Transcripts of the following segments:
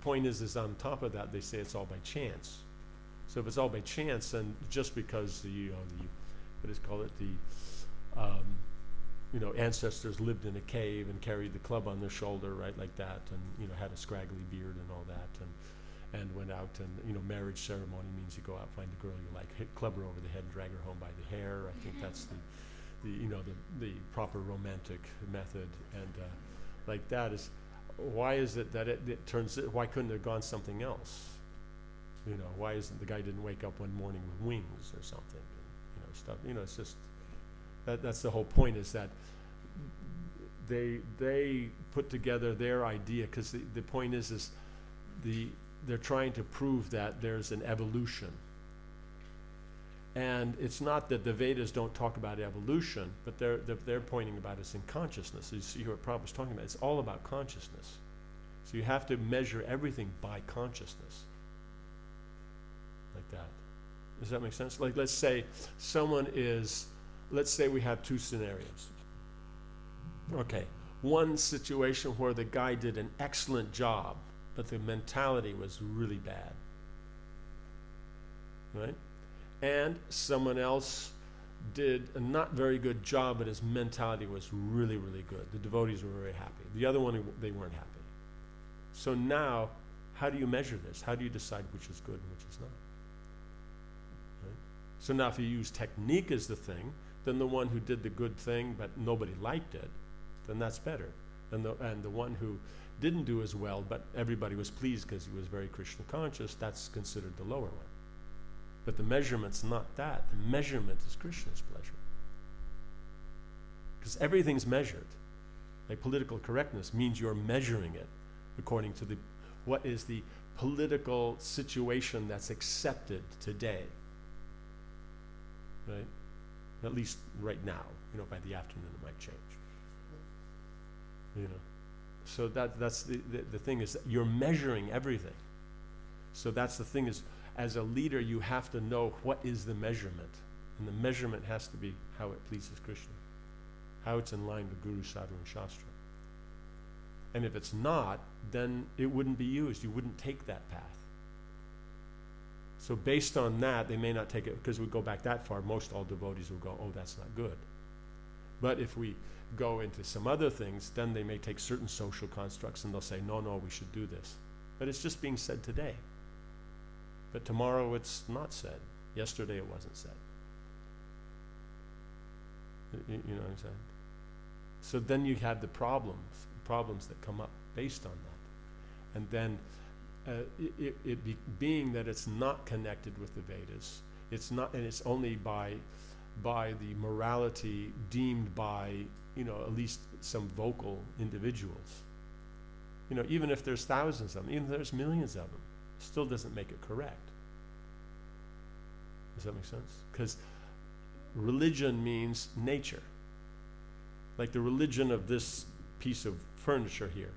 point is on top of that, they say it's all by chance. So if it's all by chance, then just because the what is call it, the ancestors lived in a cave and carried the club on their shoulder, right, like that, and had a scraggly beard and all that, and went out, and marriage ceremony means you go out, find the girl you like, club her over the head, and drag her home by the hair. I think that's the proper romantic method, and like that is. Why is it that it turns? Why couldn't it have gone something else? Why isn't the guy didn't wake up one morning with wings or something? Stuff. It's just that's the whole point, is that they put together their idea, because the point is they're trying to prove that there's an evolution. And it's not that the Vedas don't talk about evolution, but they're pointing about us in consciousness. You see what Prabhupada's talking about. It's all about consciousness. So you have to measure everything by consciousness. Like that. Does that make sense? Like, let's say we have two scenarios. Okay. One situation where the guy did an excellent job, but the mentality was really bad. Right? And someone else did a not very good job, but his mentality was really, really good. The devotees were very happy. The other one, they weren't happy. So now, how do you measure this? How do you decide which is good and which is not? Right? So now if you use technique as the thing, then the one who did the good thing, but nobody liked it, then that's better. And the one who didn't do as well, but everybody was pleased because he was very Krishna conscious, that's considered the lower one. But the measurement's not that. The measurement is Krishna's pleasure. Because everything's measured. Like political correctness means you're measuring it according to what is the political situation that's accepted today. Right? At least right now. By the afternoon it might change. So that's the thing, is that you're measuring everything. So that's the thing, is as a leader, you have to know what is the measurement. And the measurement has to be how it pleases Krishna, how it's in line with Guru, Sadhu, and Shastra. And if it's not, then it wouldn't be used. You wouldn't take that path. So based on that, they may not take it, because we go back that far, most all devotees will go, oh, that's not good. But if we go into some other things, then they may take certain social constructs and they'll say, no, we should do this. But it's just being said today. But tomorrow it's not said. Yesterday it wasn't said. You know what I'm saying? So then you have the problems that come up based on that. And then being that it's not connected with the Vedas, it's not, and it's only by the morality deemed by, at least some vocal individuals. Even if there's thousands of them, even if there's millions of them, still doesn't make it correct. Does that make sense? Because religion means nature. Like the religion of this piece of furniture here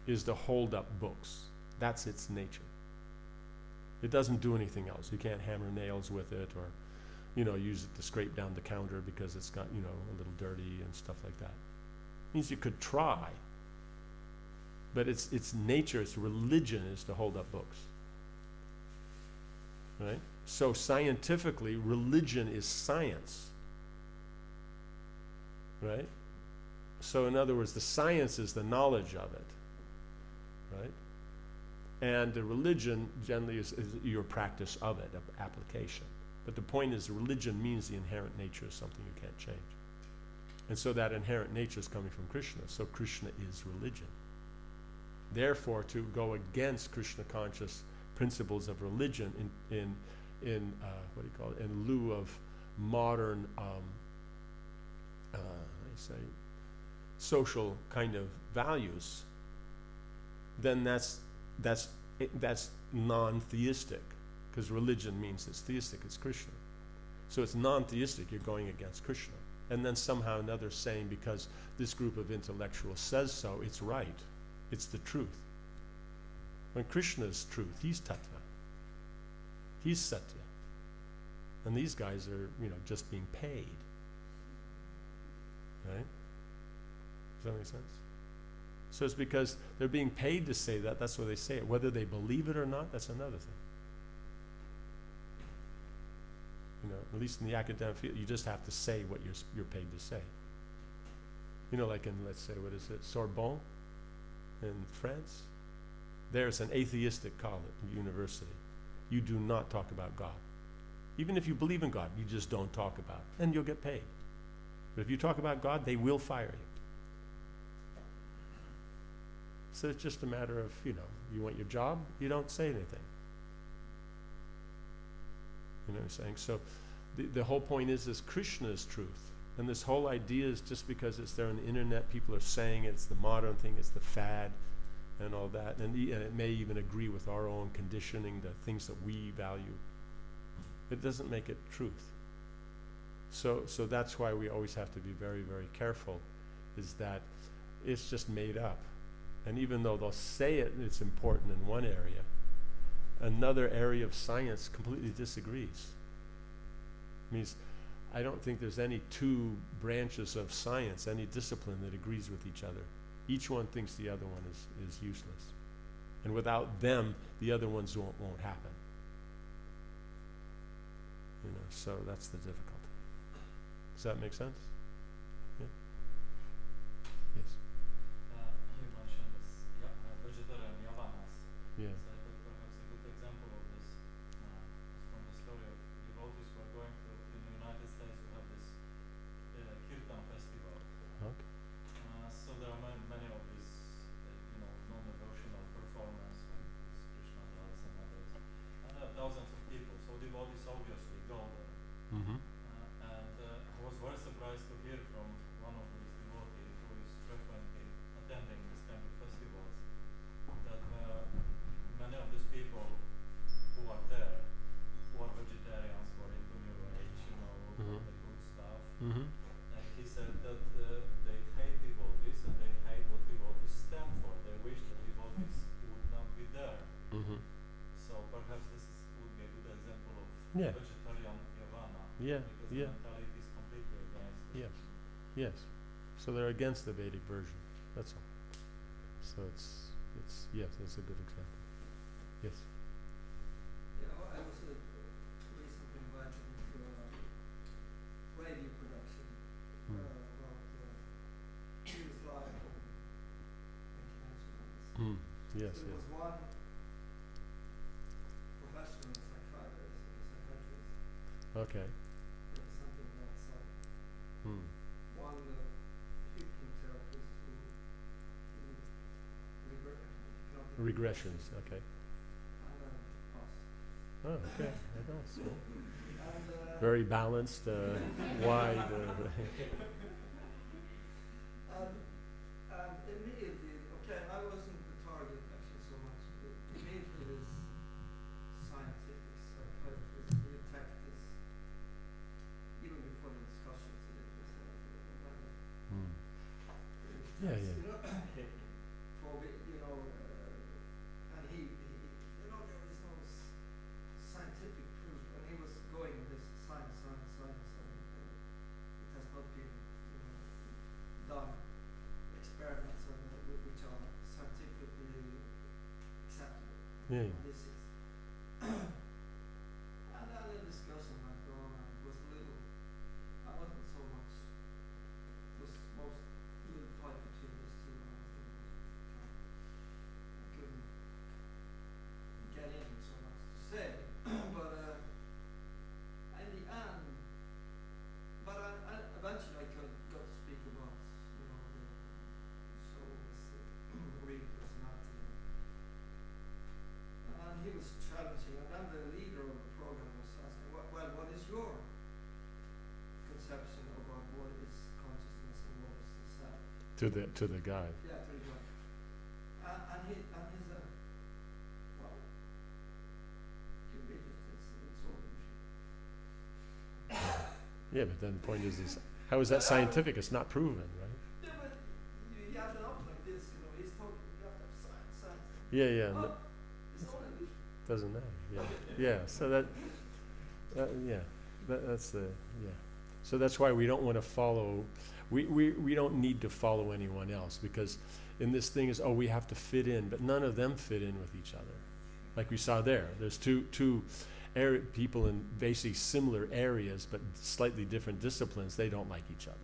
is to hold up books. That's its nature. It doesn't do anything else. You can't hammer nails with it, or use it to scrape down the counter because it's got, a little dirty and stuff like that. It means you could try, but its nature, its religion is to hold up books. Right? So scientifically, religion is science. Right? So in other words, the science is the knowledge of it. Right? And the religion generally is your practice of it, application. But the point is, religion means the inherent nature of something you can't change. And so that inherent nature is coming from Krishna. So Krishna is religion. Therefore, to go against Krishna conscious principles of religion in lieu of modern, social kind of values, then that's non-theistic. Because religion means it's theistic, it's Krishna. So it's non-theistic, you're going against Krishna. And then somehow another saying, because this group of intellectuals says so, it's right. It's the truth. When Krishna is truth, he's tattva. He's satya. And these guys are, just being paid. Right? Does that make sense? So it's because they're being paid to say that. That's why they say it. Whether they believe it or not, that's another thing. You know, at least in the academic field, you just have to say what you're paid to say. You know, like in, let's say, what is it, Sorbonne in France? There's an atheistic college, university. You do not talk about God. Even if you believe in God, you just don't talk about it, and you'll get paid. But if you talk about God, they will fire you. So it's just a matter of, you know, you want your job, you don't say anything. You know what I'm saying? So the whole point is this: Krishna is truth. And this whole idea is just because it's there on the internet, people are saying it's the modern thing, it's the fad, and all that. And it may even agree with our own conditioning, the things that we value. It doesn't make it truth. So that's why we always have to be very, very careful, is that it's just made up. And even though they'll say it's important in one area, another area of science completely disagrees. Means I don't think there's any two branches of science, any discipline that agrees with each other. Each one thinks the other one is useless. And without them, the other ones won't happen. You know, so that's the difficulty. Does that make sense? Yeah. Yes. You mentioned this vegetarian Yavanas. Yeah. So I thought perhaps a good example of this is from the story of devotees who are going to, in the United States, we have this Kirtan festival. Okay. So there are many of these, non-devotional performance, like this Krishna Das and others. And there are thousands of people, so devotees obviously go there. Mm-hmm. I was very surprised to hear from one of these devotees who is frequently attending this kind of festivals that many of these people who are there, who are vegetarians, who are into New Age, Mm-hmm. the good stuff, Mm-hmm. and he said that they hate devotees and they hate what devotees stand for. They wish that devotees would not be there. Mm-hmm. So perhaps this would be a good example of Yeah. vegetarian Yavana. Yeah. Because Yeah. the mentality is completely against it. Yes. Yes. So they're against the Vedic version. That's all. So it's yes, that's a good example. Yes. Yeah, well, I was recently invited into a radio production about Jewish life and cancer. Mm. Yes. So there Yes. was one professional psychiatrist, Okay. something outside, Mm. one hypnotherapist who Regressions. Okay. and us. Oh, okay. That's cool. And Very balanced, wide. and immediately, okay, I wasn't the target actually so much, but immediately this scientific psychiatrist, he attacked this, even before the discussions, it was Mm. like, Yeah, yeah. you know, for, and he, there is no scientific proof, and he was going with this science, and it has not been, done experiments which are scientifically acceptable. Yeah. And this is, and then the discussion went on, and it was a little, I wasn't so much, it was most little fight between these two, and I couldn't get in so much to say, but in the end, but I eventually I got to speak about, the soul's real personality, and he was challenging, and then the leader of the program was asking, well, what is your conception about what is consciousness and what is the self? To the guy. Yeah, to the guy. And he said, well, can be just it's all a machine. Yeah, but then the point is how is that scientific? It's not proven, right? Yeah, but you have it up like this, he's talking, you have to have science. Yeah, yeah. Oh, No, it's all an illusion. doesn't matter. Yeah. Yeah. So that yeah. That's the yeah. So that's why we don't want to follow. We don't need to follow anyone else, because in this thing is, we have to fit in, but none of them fit in with each other. Like we saw there, there's two people in basically similar areas, but slightly different disciplines. They don't like each other.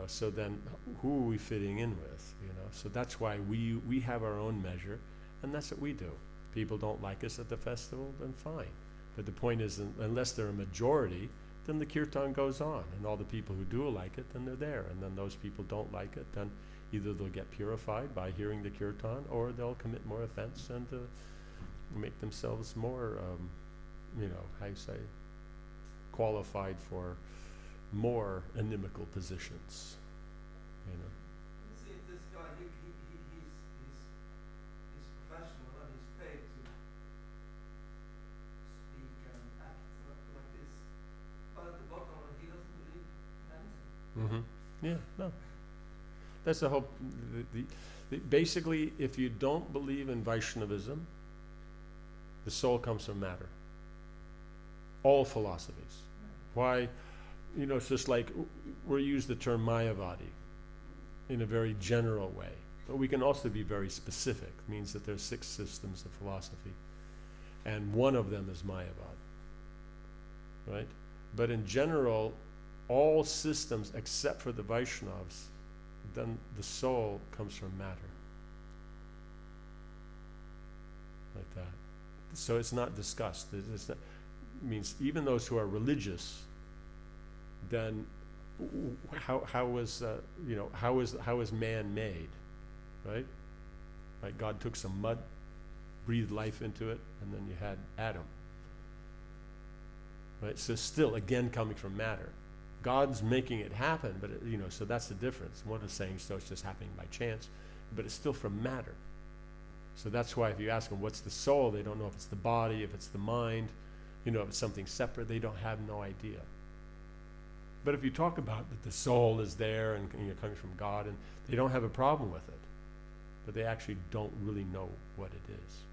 So then who are we fitting in with? So that's why we have our own measure, and that's what we do. People don't like us at the festival, then fine. But the point is, unless they're a majority, then the kirtan goes on, and all the people who do like it, then they're there. And then those people don't like it, then either they'll get purified by hearing the kirtan, or they'll commit more offense and make themselves more, qualified for more inimical positions. See, this guy, he's professional and he's paid to speak and act like this. But at the bottom, he doesn't believe anything. Yeah, no. That's the whole. Basically, if you don't believe in Vaishnavism, the soul comes from matter. All philosophies. Why? It's just like we use the term Mayavadi in a very general way, but we can also be very specific. It means that there's 6 systems of philosophy, and one of them is Mayavad. Right? But in general, all systems except for the Vaishnavas, then the soul comes from matter. Like that. So it's not discussed. It means even those who are religious, then how is man made, right? Like God took some mud, breathed life into it, and then you had Adam. Right? So still, again, coming from matter. God's making it happen, but so that's the difference. One is saying so it's just happening by chance, but it's still from matter. So that's why if you ask them what's the soul, they don't know if it's the body, if it's the mind, if it's something separate, they don't have no idea. But if you talk about that the soul is there and coming from God, and they don't have a problem with it, but they actually don't really know what it is.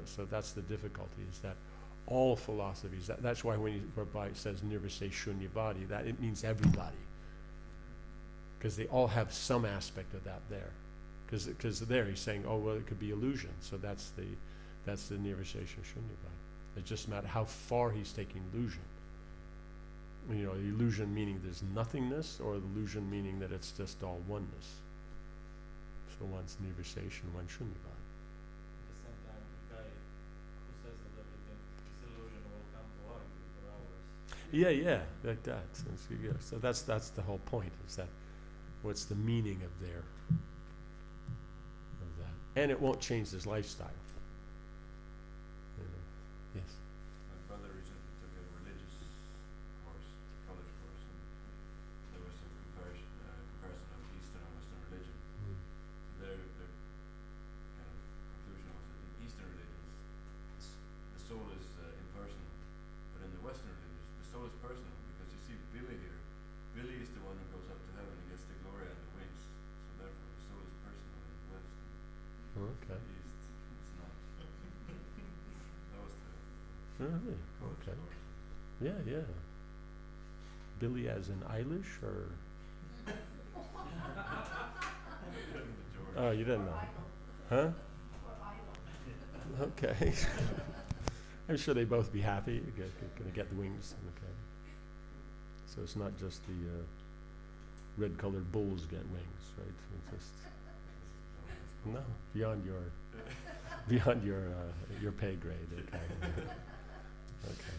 So that's the difficulty, is that all philosophies, that's why when Prabhupada says nirvise shunyavadi, that it means everybody. Because they all have some aspect of that there. Because there he's saying, it could be illusion. So that's the nirvise shunyavadi. It just matters how far he's taking illusion. Illusion meaning there's nothingness, or the illusion meaning that it's just all oneness. So one's nirvisation, one's shunyavadi. At the same time, the guy who says that everything is illusion will come to argue for hours. Yeah, like that. So that's the whole point, is that what's the meaning of that. And it won't change his lifestyle. Yes. My brother recently took a religious course, college course, and there was some comparison of Eastern and Western religion. So their kind of conclusion was that in Eastern religions, the soul is impersonal, but in the Western religions, the soul is personal, because you see Billy here. Billy is the one who goes up to heaven and gets the glory and the wings. So therefore, the soul is personal in the West. Okay. It's not. That was the Really? Okay. Yeah. Billy as in Eilish, or? Oh, you didn't know? Huh? Okay. I'm sure they both be happy. Gonna get the wings. Okay. So it's not just the red-colored bulls get wings, right? It's just beyond your pay grade. Okay. Okay.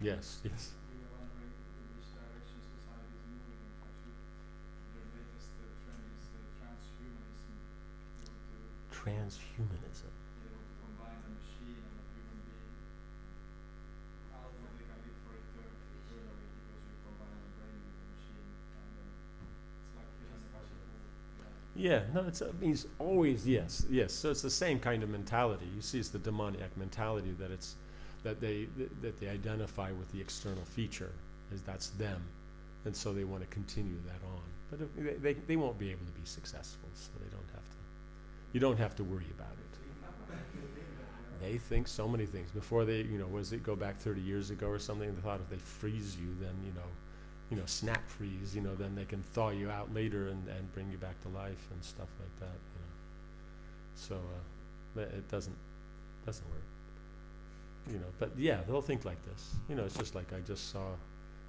Yes. We were wondering in which direction society is moving. Actually, their latest trend is transhumanism. Transhumanism. They want to combine the machine and the human being. Ultimately, can live for eternally because you combine the brain with the machine, and then it's like Yeah, no, it means always yes. So it's the same kind of mentality. You see, it's the demoniac mentality that they identify with the external feature, as that's them, and so they want to continue that on. But if they won't be able to be successful, so they don't have to. You don't have to worry about it. They think so many things. Before they, was it go back 30 years ago or something, they thought if they freeze you, then, snap freeze, then they can thaw you out later and bring you back to life and stuff like that, So, it doesn't work, but yeah, they'll think like this. It's just like I just saw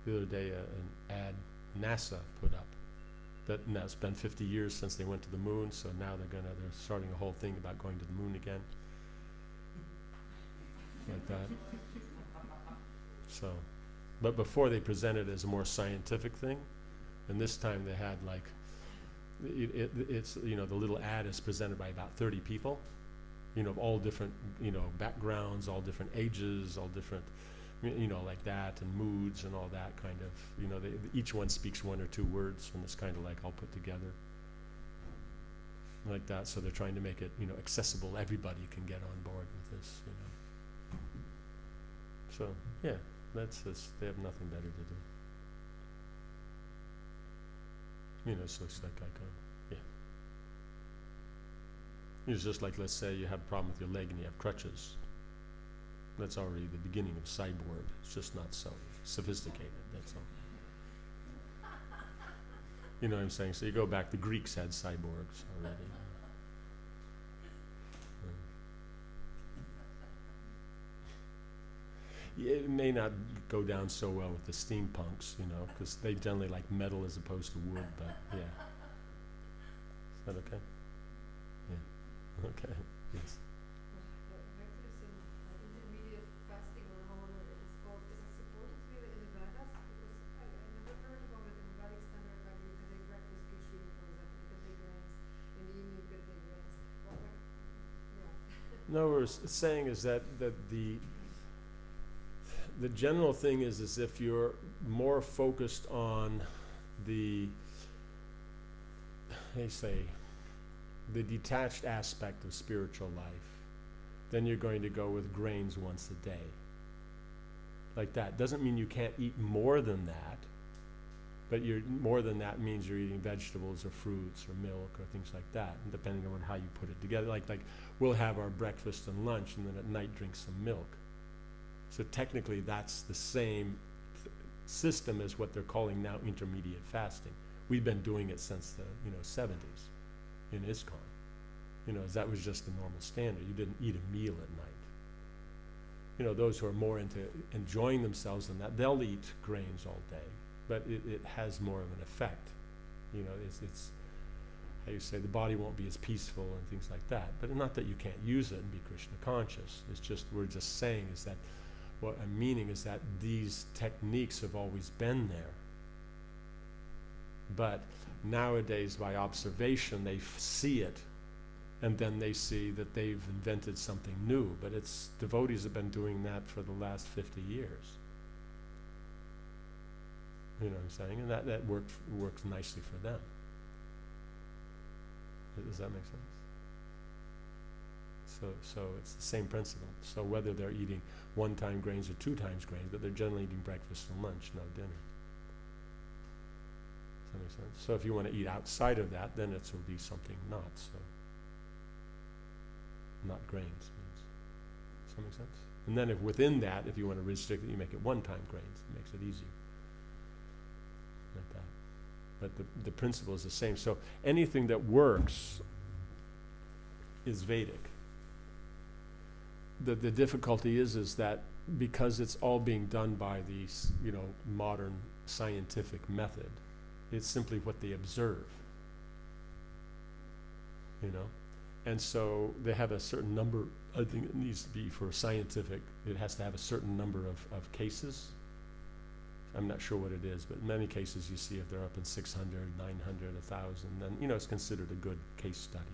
the other day an ad NASA put up that now it's been 50 years since they went to the moon, so now they're starting a whole thing about going to the moon again. Like that. So, but before they presented it as a more scientific thing, and this time they had like, it's the little ad is presented by about 30 people, of all different, backgrounds, all different ages, all different, like that, and moods and all that kind of, each one speaks one or two words, and it's kind of like all put together like that. So they're trying to make it, accessible. Everybody can get on board with this, So, yeah, that's just, they have nothing better to do. So it's like yeah. It's just like, let's say you have a problem with your leg and you have crutches. That's already the beginning of cyborg. It's just not so sophisticated, that's all. You know what I'm saying? So you go back, the Greeks had cyborgs already. Yeah, it may not go down so well with the steampunks, because they generally like metal as opposed to wood, but yeah. Is that okay? Yeah. Okay. Yes. Intermediate fasting, or however it is called, is it supported really in the Vedas? Because I never heard about it in the Vedic standard, like you can take breakfast khichdi, for example, you can take grains, in the evening you can take grains. Yeah. No, what we're saying is that the general thing is if you're more focused on the, they say, the detached aspect of spiritual life, then you're going to go with grains once a day. Like that. Doesn't mean you can't eat more than that, but more than that means you're eating vegetables or fruits or milk or things like that, and depending on how you put it together. Like we'll have our breakfast and lunch, and then at night drink some milk. So technically that's the same system as what they're calling now intermediate fasting. We've been doing it since the 70s in ISKCON. That was just the normal standard. You didn't eat a meal at night. Those who are more into enjoying themselves than that, they'll eat grains all day, but it has more of an effect. It's how you say, the body won't be as peaceful and things like that. But not that you can't use it and be Krishna conscious. It's just, we're just saying is that, what I'm meaning is that these techniques have always been there. But nowadays, by observation, they see it, and then they see that they've invented something new. But devotees have been doing that for the last 50 years. You know what I'm saying? And that works nicely for them. Does that make sense? So it's the same principle. So whether they're eating 1 time grains or 2 times grains, but they're generally eating breakfast and lunch, no dinner. Does that make sense? So if you want to eat outside of that, then it will be something not grains. Does that make sense? And then if within that, if you want to restrict it, you make it 1 time grains. It makes it easier. Like that. But the principle is the same. So anything that works is Vedic. The difficulty is that because it's all being done by these, modern scientific method, it's simply what they observe. And so they have a certain number, I think it needs to be for scientific, it has to have a certain number of cases. I'm not sure what it is, but in many cases you see if they're up in 600, 900, 1,000, then, it's considered a good case study.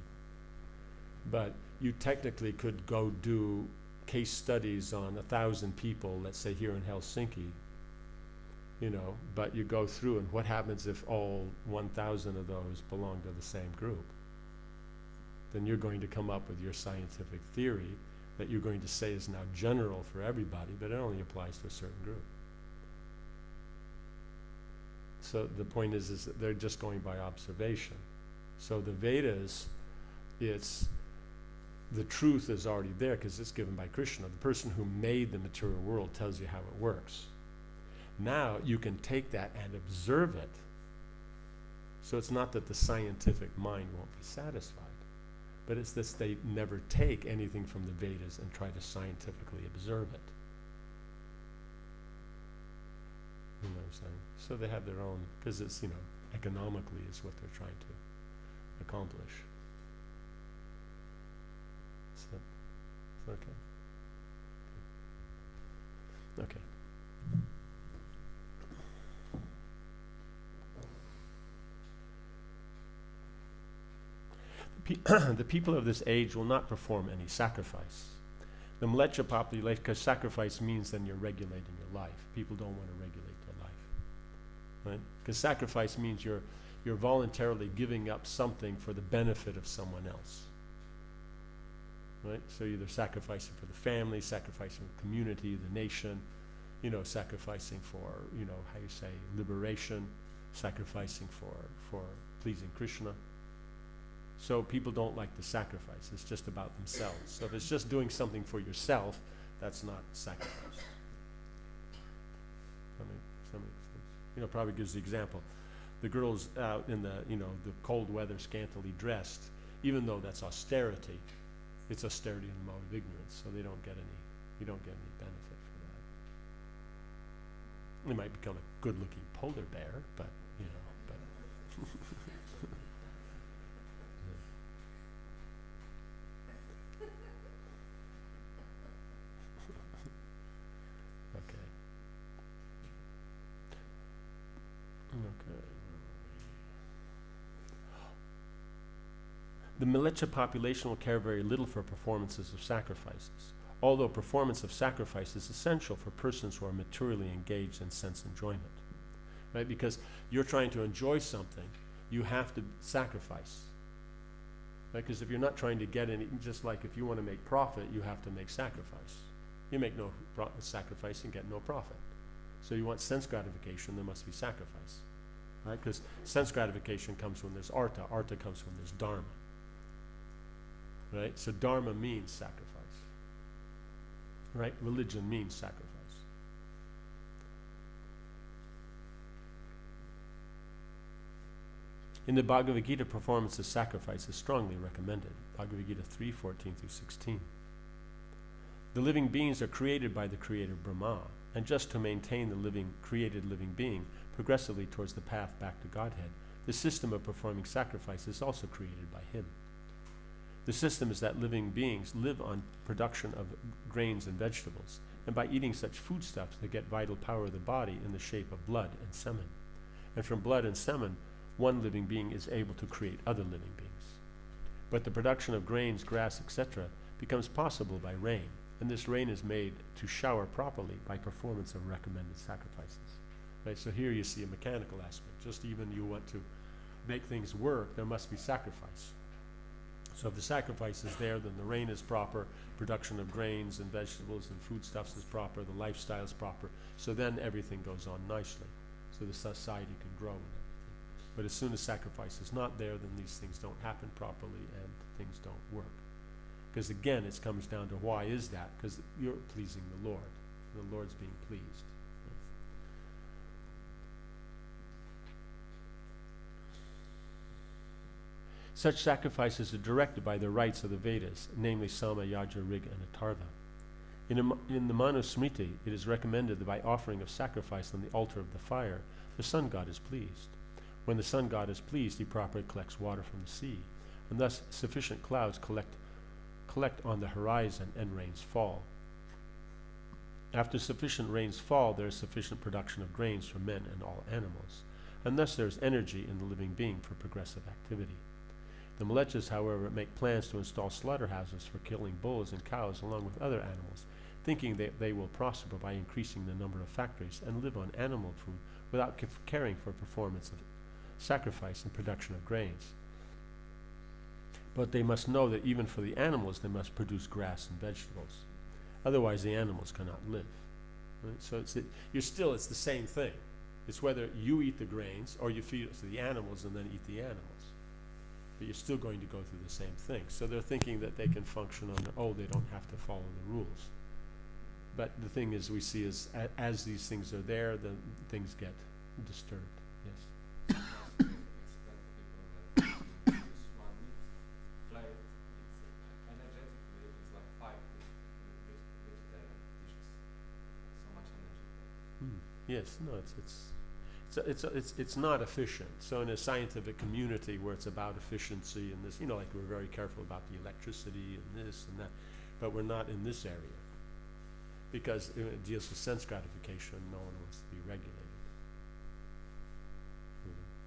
But you technically could go do case studies on 1,000 people, let's say here in Helsinki, but you go through, and what happens if all 1,000 of those belong to the same group? Then you're going to come up with your scientific theory that you're going to say is now general for everybody, but it only applies to a certain group. So the point is that they're just going by observation. So the Vedas, it's the truth is already there because it's given by Krishna. The person who made the material world tells you how it works. Now you can take that and observe it. So it's not that the scientific mind won't be satisfied, but it's this: they never take anything from the Vedas and try to scientifically observe it. You know what I'm saying? So they have their own, because it's, economically is what they're trying to accomplish. So, okay. Okay. The people of this age will not perform any sacrifice. The mlecha population, because sacrifice means then you're regulating your life. People don't want to regulate their life, right? Because sacrifice means you're voluntarily giving up something for the benefit of someone else, right? So either sacrificing for the family, sacrificing for the community, the nation, sacrificing for, how you say, liberation, sacrificing for pleasing Krishna. So people don't like the sacrifice. It's just about themselves. So if it's just doing something for yourself, that's not sacrifice. That makes sense. Probably gives the example. The girls out in the cold weather, scantily dressed, even though that's austerity, it's austerity in the mode of ignorance. So you don't get any benefit for that. They might become a good-looking polar bear, but. The militia population will care very little for performances of sacrifices, although performance of sacrifice is essential for persons who are materially engaged in sense enjoyment, right? Because you're trying to enjoy something, you have to sacrifice, right? Because if you're not trying to get any, just like if you want to make profit, you have to make sacrifice. You make no sacrifice and get no profit. So you want sense gratification, there must be sacrifice, right? Because sense gratification comes when there's artha comes when there's dharma. Right? So dharma means sacrifice. Right? Religion means sacrifice. In the Bhagavad Gita, performance of sacrifice is strongly recommended. Bhagavad Gita 3:14-16. The living beings are created by the creator Brahma, and just to maintain the created living being progressively towards the path back to Godhead, the system of performing sacrifice is also created by him. The system is that living beings live on production of grains and vegetables, and by eating such foodstuffs they get vital power of the body in the shape of blood and semen. And from blood and semen, one living being is able to create other living beings. But the production of grains, grass, etc. becomes possible by rain, and this rain is made to shower properly by performance of recommended sacrifices. Right? So here you see a mechanical aspect. Just even you want to make things work, there must be sacrifice. So if the sacrifice is there, then the rain is proper, production of grains and vegetables and foodstuffs is proper, the lifestyle is proper. So then everything goes on nicely. So the society can grow and everything. But as soon as sacrifice is not there, then these things don't happen properly and things don't work. Because again, it comes down to why is that? Because you're pleasing the Lord. The Lord's being pleased. Such sacrifices are directed by the rites of the Vedas, namely Sama, Yajna, Rig, and Atharva. In the Manusmriti, it is recommended that by offering of sacrifice on the altar of the fire, the sun god is pleased. When the sun god is pleased, he properly collects water from the sea, and thus sufficient clouds collect on the horizon and rains fall. After sufficient rains fall, there is sufficient production of grains for men and all animals, and thus there is energy in the living being for progressive activity. The Mlechas, however, make plans to install slaughterhouses for killing bulls and cows along with other animals, thinking that they will prosper by increasing the number of factories and live on animal food without caring for performance of sacrifice and production of grains. But they must know that even for the animals they must produce grass and vegetables. Otherwise the animals cannot live. Right? So it's the same thing. It's whether you eat the grains or you feed it to the animals and then eat the animals. but you're still going to go through the same thing. So they're thinking that they can function on their own, they don't have to follow the rules. But the thing is, we see is as these things are there, then things get disturbed. Yes. Explain to people that use 1 meat plate, it's energetically it's like 5 vegetarian dishes. So much energy. Yes. No. It's not efficient. So in a scientific community where it's about efficiency and this, like we're very careful about the electricity and this and that, but we're not in this area because it deals with sense gratification. No one wants to be regulated.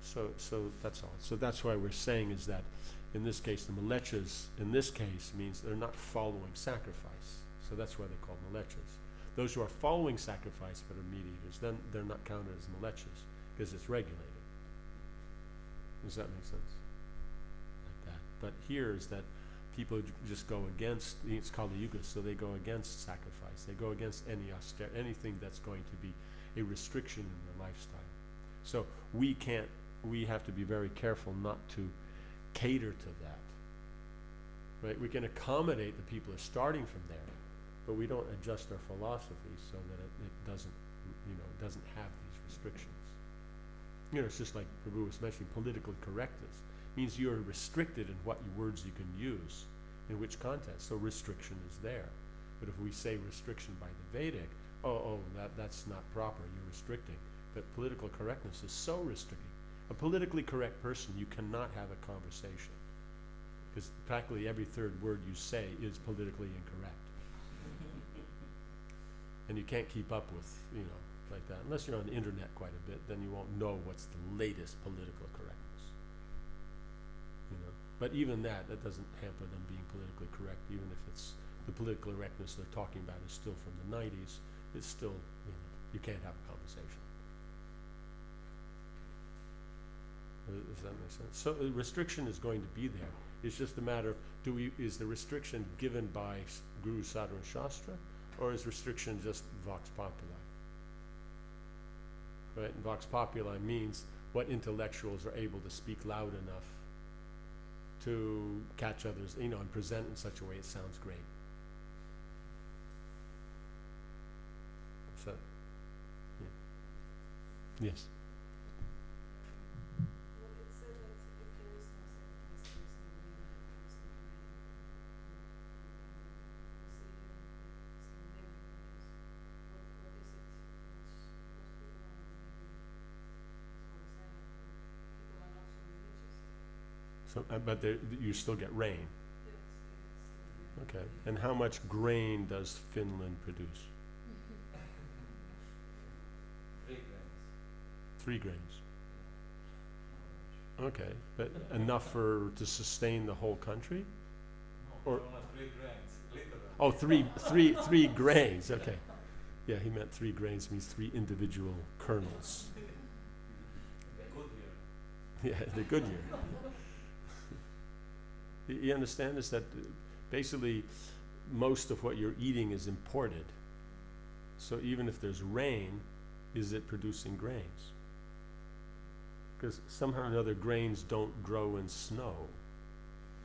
So that's all. So that's why we're saying is that in this case, the malechas in this case means they're not following sacrifice. So that's why they're called malechas. Those who are following sacrifice but are meat eaters, then they're not counted as malechas because it's regulated. Does that make sense? Like that. But here is that people just go against, it's called the yugas, so they go against sacrifice. They go against anything that's going to be a restriction in their lifestyle. So we have to be very careful not to cater to that. Right? We can accommodate the people who are starting from there, but we don't adjust our philosophy so that it doesn't, it doesn't have these restrictions. It's just like Prabhu was mentioning, political correctness means you're restricted in what words you can use, in which context. So restriction is there. But if we say restriction by the Vedic, that's not proper, you're restricting. But political correctness is so restricting. A politically correct person, you cannot have a conversation. Because practically every third word you say is politically incorrect. And you can't keep up with, like that. Unless you're on the internet quite a bit, then you won't know what's the latest political correctness. But even that doesn't hamper them being politically correct, even if it's the political correctness they're talking about is still from the 90s. It's still, you can't have a conversation. Does that make sense? So restriction is going to be there. It's just a matter of, is the restriction given by Guru, Sadhana, and Shastra, or is restriction just vox populi? Right? And vox populi means what intellectuals are able to speak loud enough to catch others, and present in such a way it sounds great. So, yeah. Yes. Well, it said that if there is no sacrifice, there is no meaning, there is no meaning. What is it? Because people are maybe, as far as I know, people are not so religious. So, but you still get rain. Yes, it's Okay. And how much grain does Finland produce? 3 grams. 3 grains. Okay, but enough to sustain the whole country? No, Or- not 3 grams, literally. Oh, three grains. Okay. Yeah, he meant 3 grains means 3 individual kernels. Good year. Yeah, the good year. You understand is that basically most of what you're eating is imported. So even if there's rain, is it producing grains? Because somehow or another grains don't grow in snow.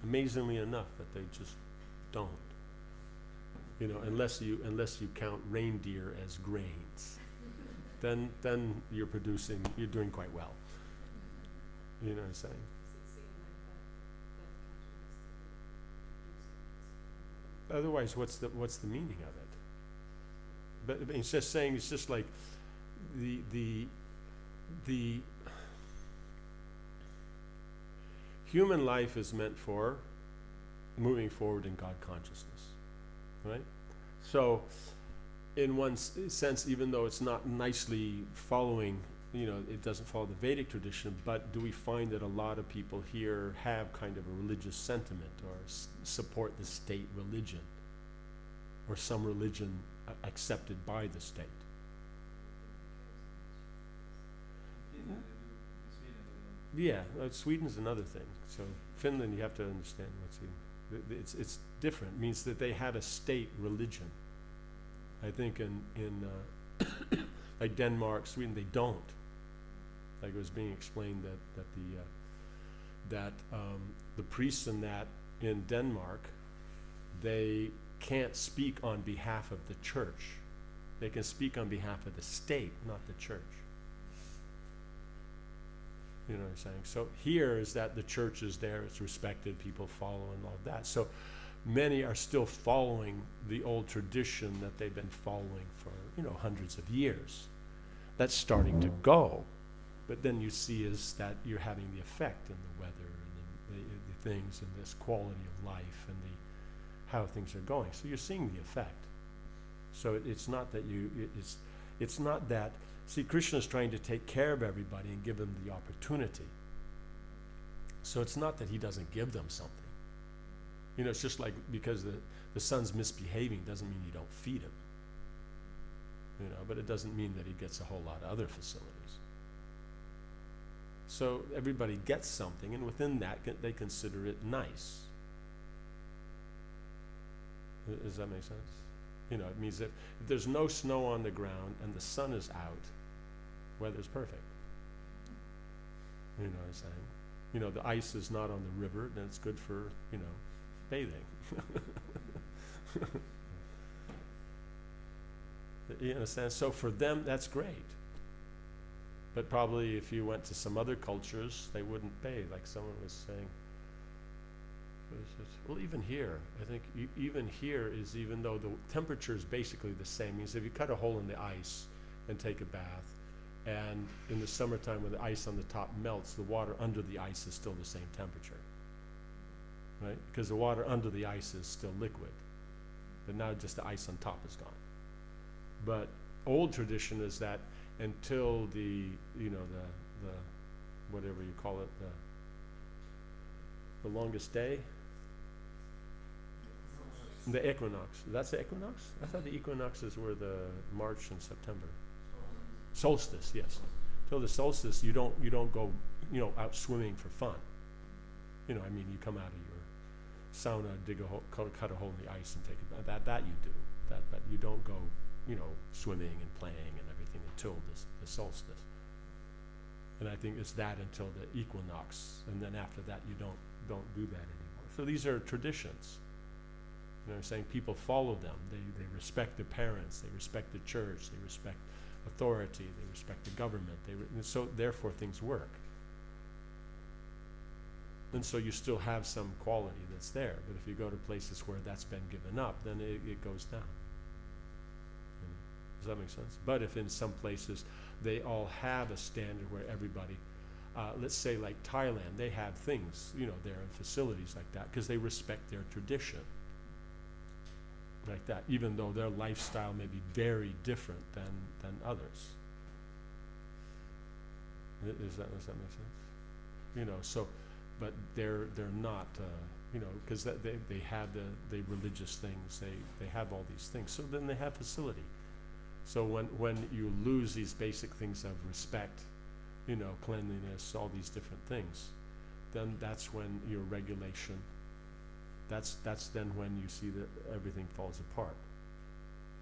Amazingly enough, that they just don't. Unless you count reindeer as grains, then you're doing quite well. You know what I'm saying? Does it seem like that country has to produce it? Otherwise, what's the meaning of it? But it's just saying, it's just like the human life is meant for moving forward in God consciousness, right? So, in one sense, even though it's not nicely following, it doesn't follow the Vedic tradition, but do we find that a lot of people here have kind of a religious sentiment or support the state religion or some religion accepted by the state? Finland, they do. In Sweden, they don't. Yeah, Sweden's another thing. So Finland, you have to understand it's different. It means that they had a state religion. I think in like Denmark, Sweden, they don't. Like it was being explained that the that the priests in Denmark, they can't speak on behalf of the church. They can speak on behalf of the state, not the church. You know what I'm saying? So here is that the church is there, it's respected, people follow and all of that. So many are still following the old tradition that they've been following for, hundreds of years. That's starting to go. But then you see is that you're having the effect in the weather and the things and this quality of life and how things are going. So you're seeing the effect. So it's not that it's not that, see, Krishna is trying to take care of everybody and give them the opportunity. So it's not that he doesn't give them something. It's just like because the son's misbehaving doesn't mean you don't feed him. But it doesn't mean that he gets a whole lot of other facilities. So everybody gets something, and within that, they consider it nice. Does that make sense? It means that if there's no snow on the ground and the sun is out, weather's perfect. You know what I'm saying? The ice is not on the river, then it's good for, bathing. You understand? So for them, that's great. But probably if you went to some other cultures, they wouldn't bathe, like someone was saying. Well, even here, I think even here is, even though the temperature is basically the same, means if you cut a hole in the ice and take a bath, and in the summertime when the ice on the top melts, the water under the ice is still the same temperature, right? Because the water under the ice is still liquid, but now just the ice on top is gone. But old tradition is that until the whatever you call it, the longest day, the equinox. That's the equinox? I thought the equinoxes were the March and September. Solstice, yes. Till the solstice, you don't go, out swimming for fun. You come out of your sauna, dig a hole, cut a hole in the ice and take a bath. That you do. But you don't go, swimming and playing and everything until the solstice. And I think it's that until the equinox, and then after that you don't do that anymore. So these are traditions. I'm saying people follow them. They respect the parents. They respect the church. They respect authority. They respect the government. So therefore things work. And so you still have some quality that's there. But if you go to places where that's been given up, then it goes down. Does that make sense? But if in some places they all have a standard where everybody, let's say like Thailand, they have things, there in facilities like that because they respect their tradition. Like that, even though their lifestyle may be very different than others. Does that make sense? So, but they're not, because they have the religious things, they have all these things. So then they have facility. So when you lose these basic things of respect, cleanliness, all these different things, then that's when your regulation. That's then when you see that everything falls apart.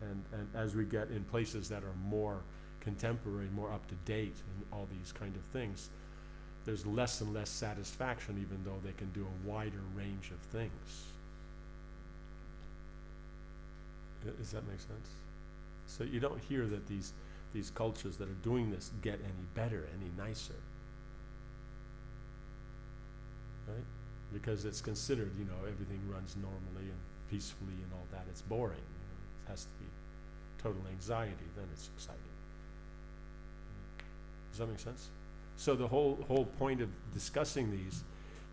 And as we get in places that are more contemporary, more up to date, and all these kind of things, there's less and less satisfaction, even though they can do a wider range of things. Does that make sense? So you don't hear that these cultures that are doing this get any better, any nicer, right? Because it's considered, everything runs normally and peacefully and all that. It's boring. It has to be total anxiety. Then it's exciting. Does that make sense? So the whole point of discussing these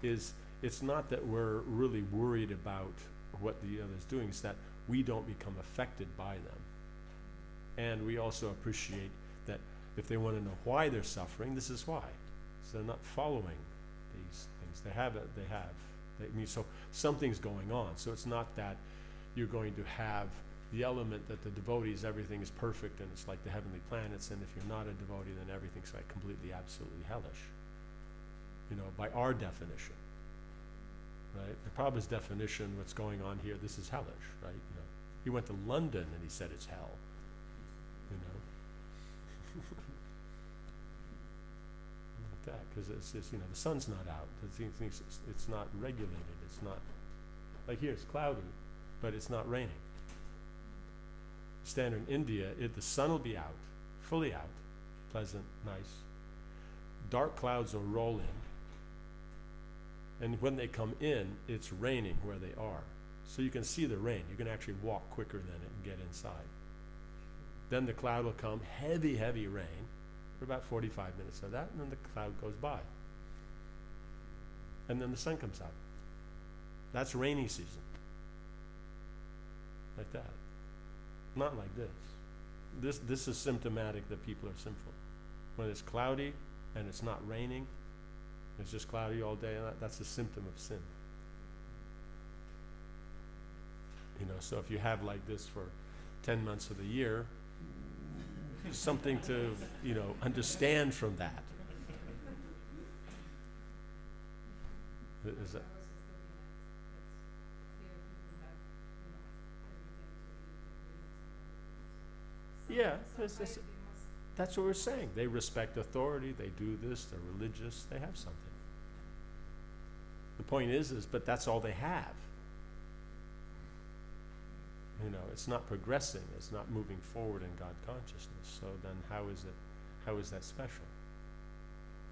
is it's not that we're really worried about what the other's doing. It's that we don't become affected by them. And we also appreciate that if they want to know why they're suffering, this is why. So they're not following these things. They have it, so something's going on. So it's not that you're going to have the element that the devotees, everything is perfect and it's like the heavenly planets, and if you're not a devotee, then everything's like completely, absolutely hellish. By our definition. Right? The Prabhupada's definition, what's going on here, this is hellish, right? He went to London and he said it's hell. that, because it's just, the sun's not out. It's not regulated. It's not, like here, it's cloudy, but it's not raining. Standard in India, the sun will be out, fully out, pleasant, nice. Dark clouds will roll in. And when they come in, it's raining where they are. So you can see the rain. You can actually walk quicker than it and get inside. Then the cloud will come, heavy, heavy rain, for about 45 minutes of that, and then the cloud goes by. And then the sun comes out. That's rainy season. Like that. Not like this. This is symptomatic that people are sinful. When it's cloudy and it's not raining, it's just cloudy all day, and that's a symptom of sin. So if you have like this for 10 months of the year, something to, understand from that. Is that? I was just looking at, it's here people have, everything to Yeah, some it's- way they must. That's what we're saying. They respect authority, they do this, they're religious, they have something. The point is, but that's all they have. It's not progressing, it's not moving forward in God consciousness. So then how is that special?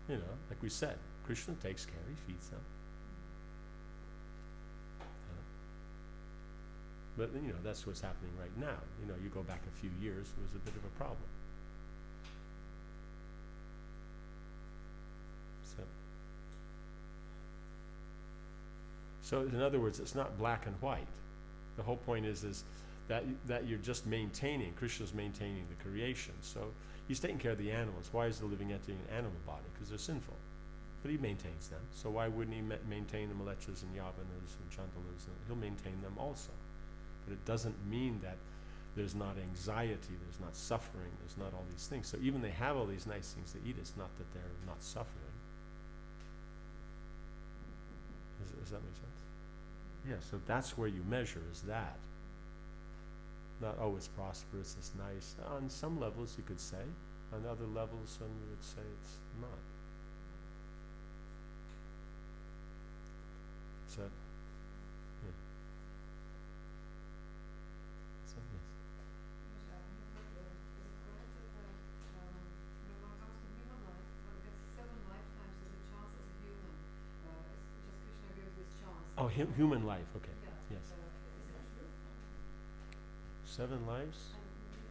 Like we said, Krishna takes care, he feeds them. But that's what's happening right now. You go back a few years, it was a bit of a problem. So in other words, it's not black and white. The whole point is that you're just maintaining, Krishna's maintaining the creation. So he's taking care of the animals. Why is the living entity an animal body? Because they're sinful. But he maintains them. So why wouldn't he maintain the Malechas and Yavanas and Chandalas? He'll maintain them also. But it doesn't mean that there's not anxiety, there's not suffering, there's not all these things. So even they have all these nice things to eat, it's not that they're not suffering. Does that make sense? Yeah, so that's where you measure, is that. Not, it's prosperous, it's nice. On some levels you could say. On other levels some would say it's not. So, yeah. So, yes. Michelle, is it correct that when one comes to human life, one gets 7 lifetimes as a chance as a human? Just Krishna gives this chance. Oh, human life, okay. Yeah. Yes. Is it true? 7 lives? And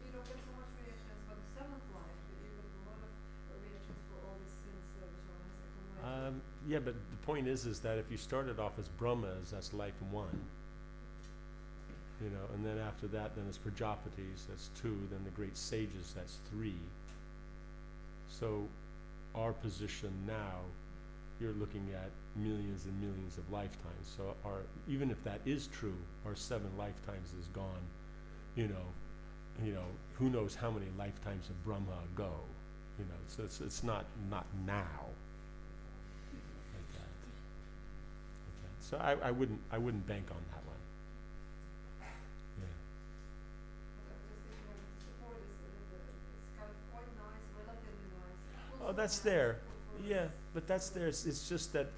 you don't get so much reactions, but the 7th life, you get a lot of reactions for all the sins which one has accumulated. Yeah, but the point is that if you started off as Brahmas, that's life 1. And then after that, then it's Prajapatis, that's 2. Then the great sages, that's 3. So our position now, you're looking at millions and millions of lifetimes. So even if that is true, our 7 lifetimes is gone. Who knows how many lifetimes of Brahma ago? So it's not now. Like that. So I wouldn't bank on that one. Yeah. But I'm just thinking of the support it's kind of quite nice, relatively nice. Oh, that's there. Yeah, but that's there. It's just that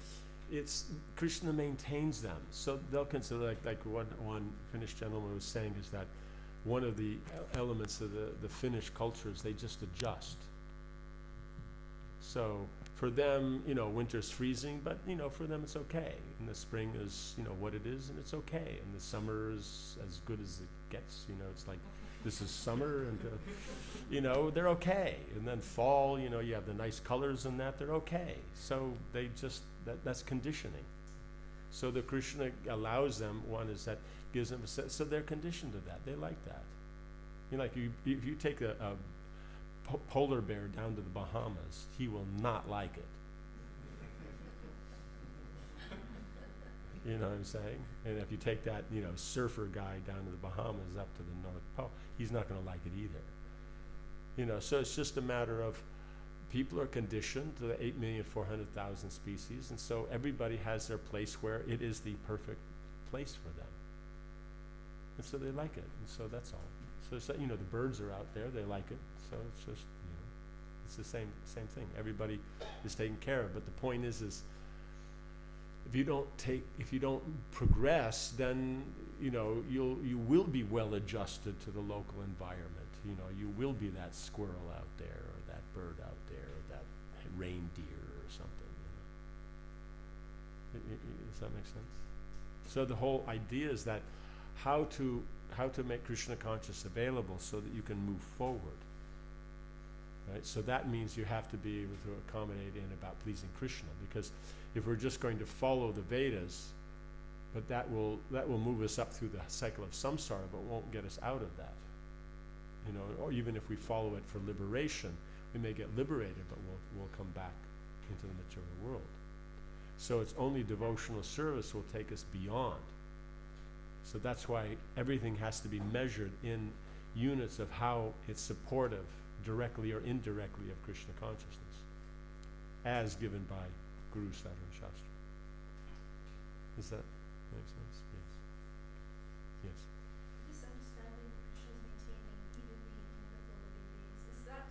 Krishna maintains them. So they'll consider, like one Finnish gentleman was saying, is that one of the elements of the Finnish culture is they just adjust. So for them, winter's freezing, but for them it's okay. And the spring is, what it is, and it's okay. And the summer is as good as it gets. It's like, this is summer, and they're okay. And then fall, you have the nice colors and that, they're okay. So they just, that's conditioning. So the Krishna allows them, one is that gives them so they're conditioned to that. They like that. If you take a polar bear down to the Bahamas, he will not like it. You know what I'm saying? And if you take that, surfer guy down to the Bahamas up to the North Pole, he's not going to like it either. So it's just a matter of people are conditioned to the 8,400,000 species, and so everybody has their place where it is the perfect place for them. And so they like it, and so that's all. So it's, the birds are out there, they like it, so it's just, It's the same thing. Everybody is taken care of. But the point is if you don't progress, then you will be well adjusted to the local environment. You will be that squirrel out there, or that bird out there, or that reindeer or something. Does that make sense? So the whole idea is that how to make Krishna conscious available so that you can move forward. Right? So that means you have to be able to accommodate in about pleasing Krishna, because if we're just going to follow the Vedas, but that will move us up through the cycle of samsara, but won't get us out of that. Or even if we follow it for liberation, we may get liberated, but we'll come back into the material world. So it's only devotional service will take us beyond. So that's why everything has to be measured in units of how it's supportive, directly or indirectly, of Krishna consciousness, as given by Guru, Sadhana, and Shastra. Does that make sense? Yes. Yes. This understanding Krishna is maintaining even the inimical living beings, is that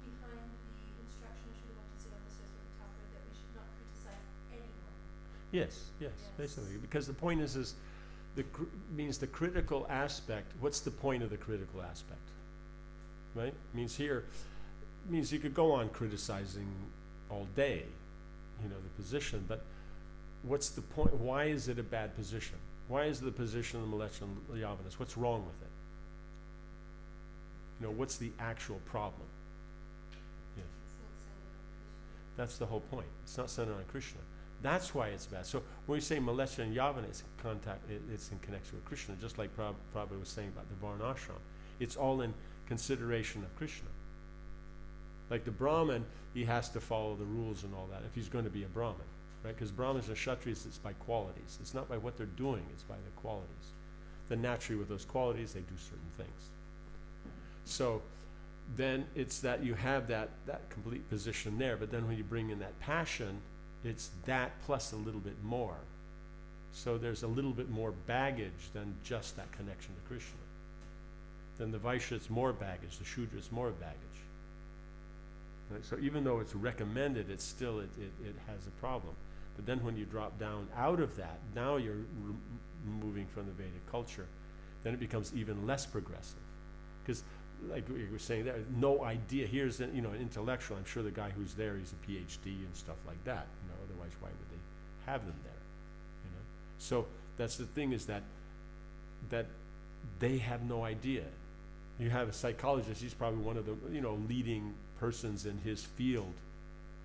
behind the instruction of Srila Bhaktisiddhanta Saraswati Thakur that we should not criticize anyone? Yes, basically. Because the point is means the critical aspect. What's the point of the critical aspect? Right? Means you could go on criticizing all day, the position, but what's the point? Why is it a bad position? Why is the position of the Millennium Yavanas? What's wrong with it? What's the actual problem? Yes. It's not centered on Krishna. That's the whole point. It's not centered on Krishna. That's why it's bad. So when we say Milesha and Yavana, it's in connection with Krishna, just like Prabhupada was saying about the Varnashram. It's all in consideration of Krishna. Like the Brahmin, he has to follow the rules and all that if he's going to be a Brahmin, right? Because Brahmins and Kshatriyas, it's by qualities. It's not by what they're doing, it's by the qualities. Then naturally with those qualities, they do certain things. So then it's that you have that complete position there, but then when you bring in that passion, it's that plus a little bit more. So there's a little bit more baggage than just that connection to Krishna. Then the Vaishya, it's more baggage. The Shudra, it's more baggage. Right? So even though it's recommended, it's still, it has a problem. But then when you drop down out of that, now you're moving from the Vedic culture, then it becomes even less progressive. Because like we were saying there, no idea. Here's an intellectual. I'm sure the guy who's there, he's a PhD and stuff like that. Otherwise, why would they have them there? So that's the thing, is that they have no idea. You have a psychologist. He's probably one of the leading persons in his field.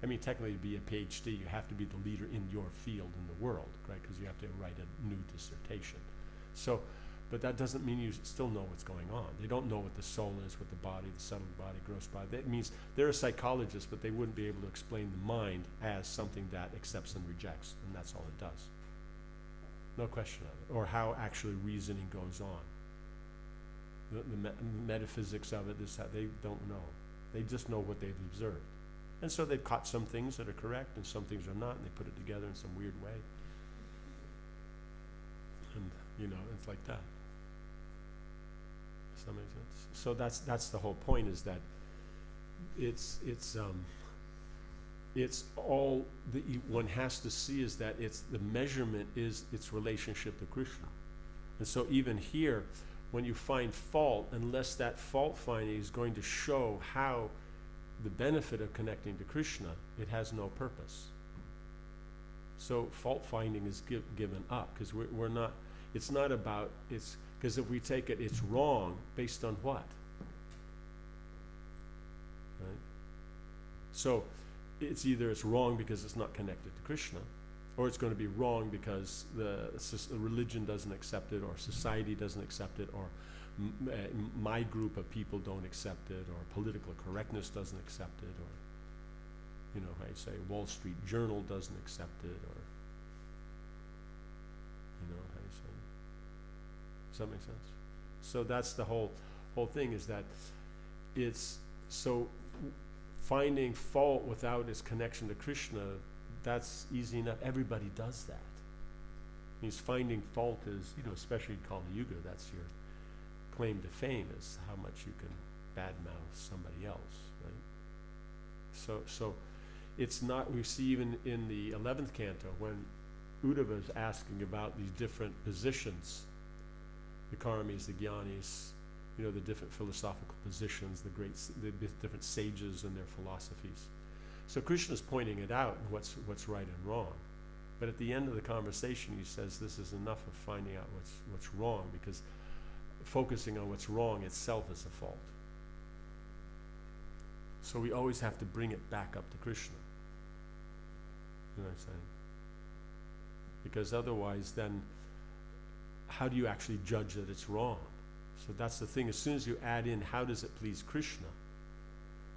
I mean, technically, to be a PhD, you have to be the leader in your field in the world, right? Because you have to write a new dissertation. So. But that doesn't mean you still know what's going on. They don't know what the soul is, what the body, the subtle body, gross body. That means they're a psychologist, but they wouldn't be able to explain the mind as something that accepts and rejects, and that's all it does. No question of it. Or how actually reasoning goes on. The metaphysics of it is that they don't know. They just know what they've observed. And so they've caught some things that are correct and some things are not, and they put it together in some weird way. And, it's like that. Does that make sense? So that's the whole point, is that it's all that one has to see, is that it's the measurement is its relationship to Krishna. And so even here, when you find fault, unless that fault finding is going to show how the benefit of connecting to Krishna, it has no purpose. So fault finding is given up, because we're not. It's not about it's. Because if we take it, it's wrong based on what? Right? So it's either it's wrong because it's not connected to Krishna, or it's going to be wrong because the religion doesn't accept it, or society doesn't accept it, or my group of people don't accept it, or political correctness doesn't accept it, or how you say Wall Street Journal doesn't accept it, or how you say. Does that make sense? So that's the whole thing, is that it's so finding fault without its connection to Krishna, that's easy enough. Everybody does that. Means finding fault is, especially in Kali Yuga, that's your claim to fame, is how much you can badmouth somebody else, right? So it's not, we see even in the 11th canto when Uddhava is asking about these different positions, the karmis, the jnanis, you know, the different philosophical positions, the different sages and their philosophies. So Krishna's pointing it out, what's right and wrong. But at the end of the conversation, he says this is enough of finding out what's wrong, because focusing on what's wrong itself is a fault. So we always have to bring it back up to Krishna. You know what I'm saying? Because otherwise then, how do you actually judge that it's wrong? So that's the thing. As soon as you add in, how does it please Krishna?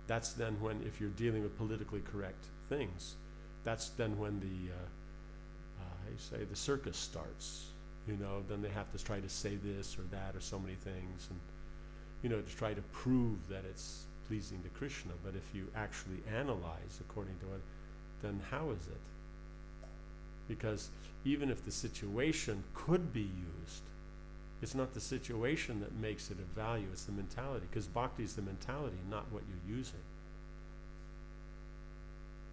That's then when, if you're dealing with politically correct things, that's then when the, how you say, the circus starts. You know, then they have to try to say this or that or so many things, and, you know, to try to prove that it's pleasing to Krishna. But if you actually analyze according to it, then how is it? Because even if the situation could be used, it's not the situation that makes it of value, it's the mentality. Because bhakti is the mentality, not what you're using.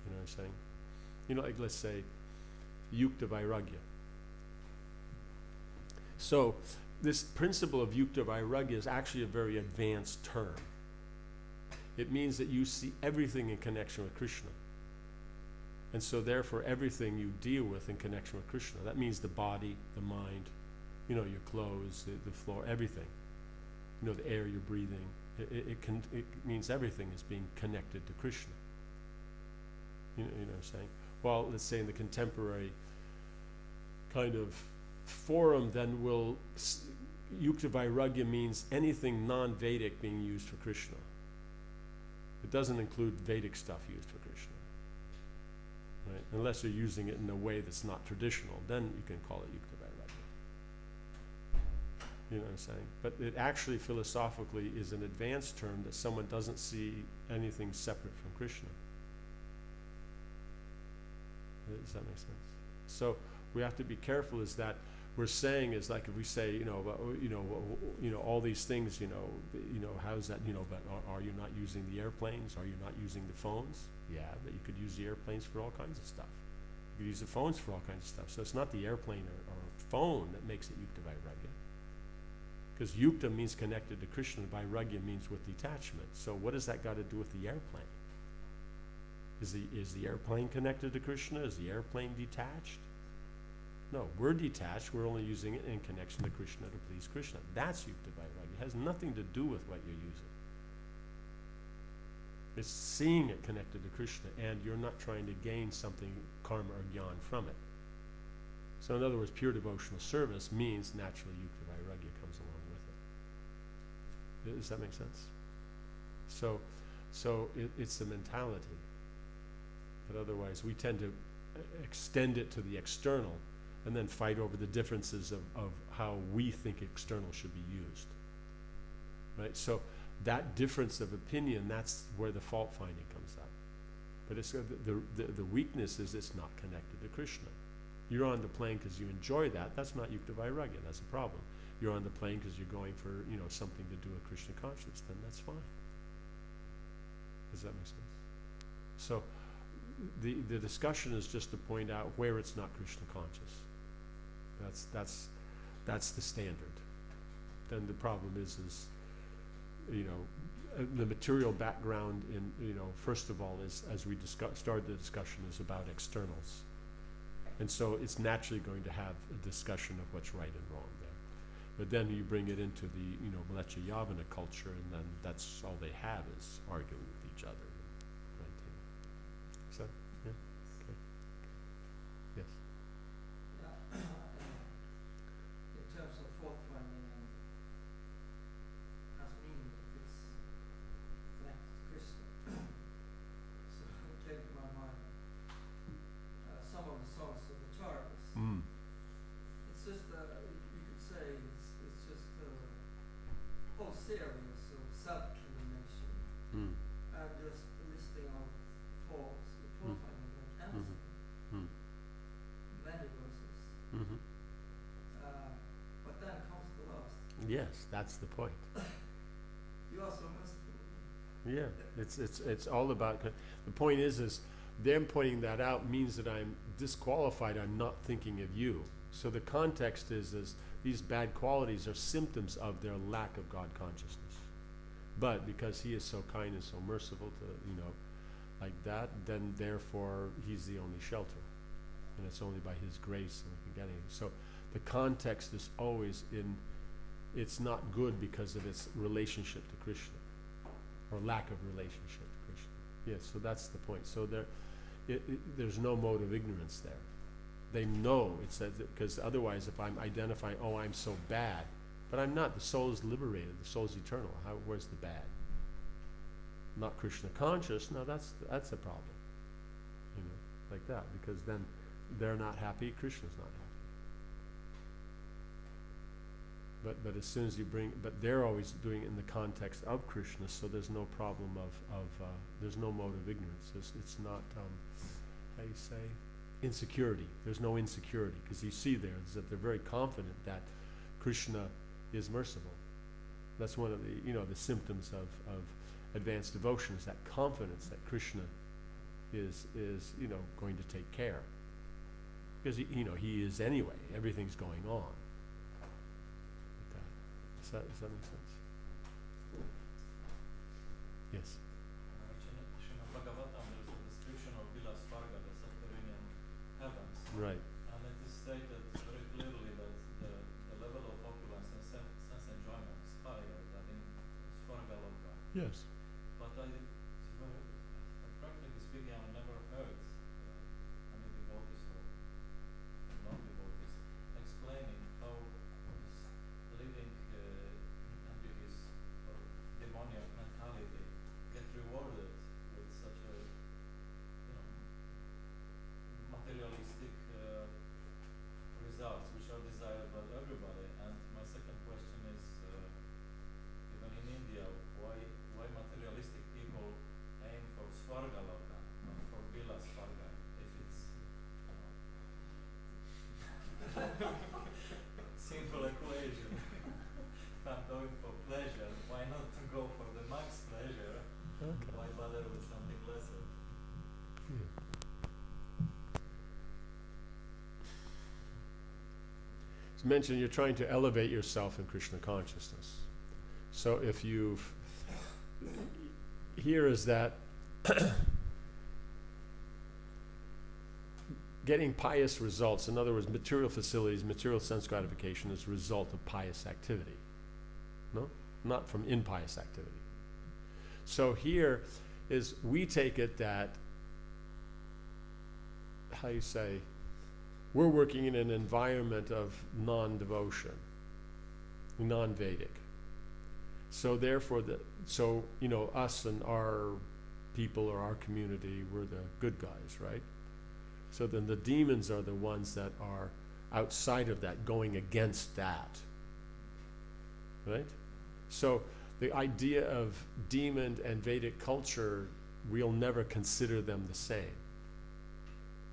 You know what I'm saying? You know, like let's say, yukta vairagya. So, this principle of yukta vairagya is actually a very advanced term. It means that you see everything in connection with Krishna. And so therefore everything you deal with in connection with Krishna. That means the body, the mind, you know, your clothes, the floor, everything. You know, the air you're breathing. It means everything is being connected to Krishna. You know what I'm saying? Well, let's say in the contemporary kind of forum, then yukta vairagya means anything non-Vedic being used for Krishna. It doesn't include Vedic stuff used for Krishna. Right? Unless you're using it in a way that's not traditional, then you can call it yukta vairagya. You know what I'm saying? But it actually philosophically is an advanced term that someone doesn't see anything separate from Krishna. Does that make sense? So we have to be careful, is that we're saying is like if we say, all these things, how's that, but are you not using the airplanes? Are you not using the phones? Yeah, but you could use the airplanes for all kinds of stuff. You could use the phones for all kinds of stuff. So it's not the airplane or phone that makes it yukta vairagya. Because yukta means connected to Krishna, vairagya means with detachment. So what does that got to do with the airplane? Is the airplane connected to Krishna? Is the airplane detached? No, we're detached. We're only using it in connection to Krishna to please Krishna. That's yukta vairagya. It has nothing to do with what you're using. It's seeing it connected to Krishna, and you're not trying to gain something, karma or jnana, from it. So in other words, pure devotional service means naturally yukta vairagya comes along with it. Does that make sense? So it's the mentality. But otherwise, we tend to extend it to the external and then fight over the differences of how we think external should be used. Right? So that difference of opinion, that's where the fault finding comes up. But it's the weakness is it's not connected to Krishna. You're on the plane because you enjoy that. That's not yukta vairagya. That's a problem. You're on the plane because you're going for something to do with Krishna consciousness. Then that's fine. Does that make sense? So the discussion is just to point out where it's not Krishna conscious. That's the standard. Then the problem is the material background in first of all is, as we started the discussion, is about externals, and so it's naturally going to have a discussion of what's right and wrong there. But then you bring it into the Mleccha Yavana culture, and then that's all they have is arguing with each other. So, yeah, okay. Yes. Yeah. In terms of fault finding and as meaning if it's connected to Krishna. So it came to my mind some of the songs of the Charvas. Mm. It's just you could say it's just a whole series of self-condemnation Mm. and just a listing of faults. Mm. Mm. Many verses. Mm-hmm. But then comes the last. Yes, that's the point. You are so merciful. Yeah, it's all about, the point is them pointing that out means that I'm disqualified, I'm not thinking of you. So the context is these bad qualities are symptoms of their lack of God consciousness. But because he is so kind and so merciful to, like that, then therefore he's the only shelter. And it's only by his grace that we can get anything. So the context is always it's not good because of its relationship to Krishna, or lack of relationship to Krishna. Yes, so that's the point. So there's no mode of ignorance there. They know, it says, because otherwise if I'm identifying, oh, I'm so bad, but I'm not. The soul is liberated. The soul is eternal. Where's the bad? Not Krishna conscious. No, that's a problem. Like that, because then they're not happy. Krishna's not happy. But as soon as you but they're always doing it in the context of Krishna, so there's no problem of there's no mode of ignorance. It's not how you say, insecurity. There's no insecurity, because you see there is that they're very confident that Krishna is merciful. That's one of the the symptoms of advanced devotion, is that confidence that Krishna is going to take care, because he is anyway. Everything's going on. Like that. Does that make sense? Yes. Srimad Bhagavatam, there is a description of Vilas Varga, the subterranean heavens. Right. And it is stated very clearly that the level of opulence and sense enjoyment is higher than in Svargaloka. Yes. But practically speaking, I never heard any devotees or non-devotees explaining how this living into his demoniac mentality get rewarded with such a materialistic results which are desired by everybody. And my second question is, even in India, why materialistic people aim for Svargaloka, not for Vilas Varga, if it's simple equation. If I'm going for pleasure, why not to go for the max pleasure? Okay. Why bother with something lesser? As mentioned, you're trying to elevate yourself in Krishna consciousness. So if here is that getting pious results, in other words, material facilities, material sense gratification, is a result of pious activity. No? Not from impious activity. So here is, we take it that, how you say, we're working in an environment of non-devotion, non-Vedic. So therefore, us and our people or our community, we're the good guys, right? So then the demons are the ones that are outside of that, going against that, right? So the idea of demon and Vedic culture, we'll never consider them the same.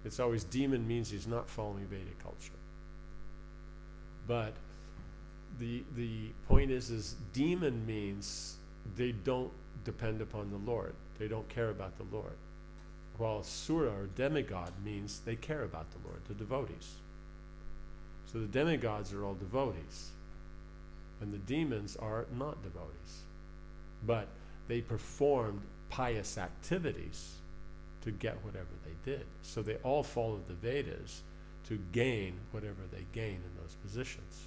It's always, demon means he's not following Vedic culture. But the point is demon means they don't depend upon the Lord. They don't care about the Lord. While Sura, or demigod, means they care about the Lord, the devotees. So the demigods are all devotees. And the demons are not devotees. But they performed pious activities to get whatever they did. So they all followed the Vedas to gain whatever they gain in those positions.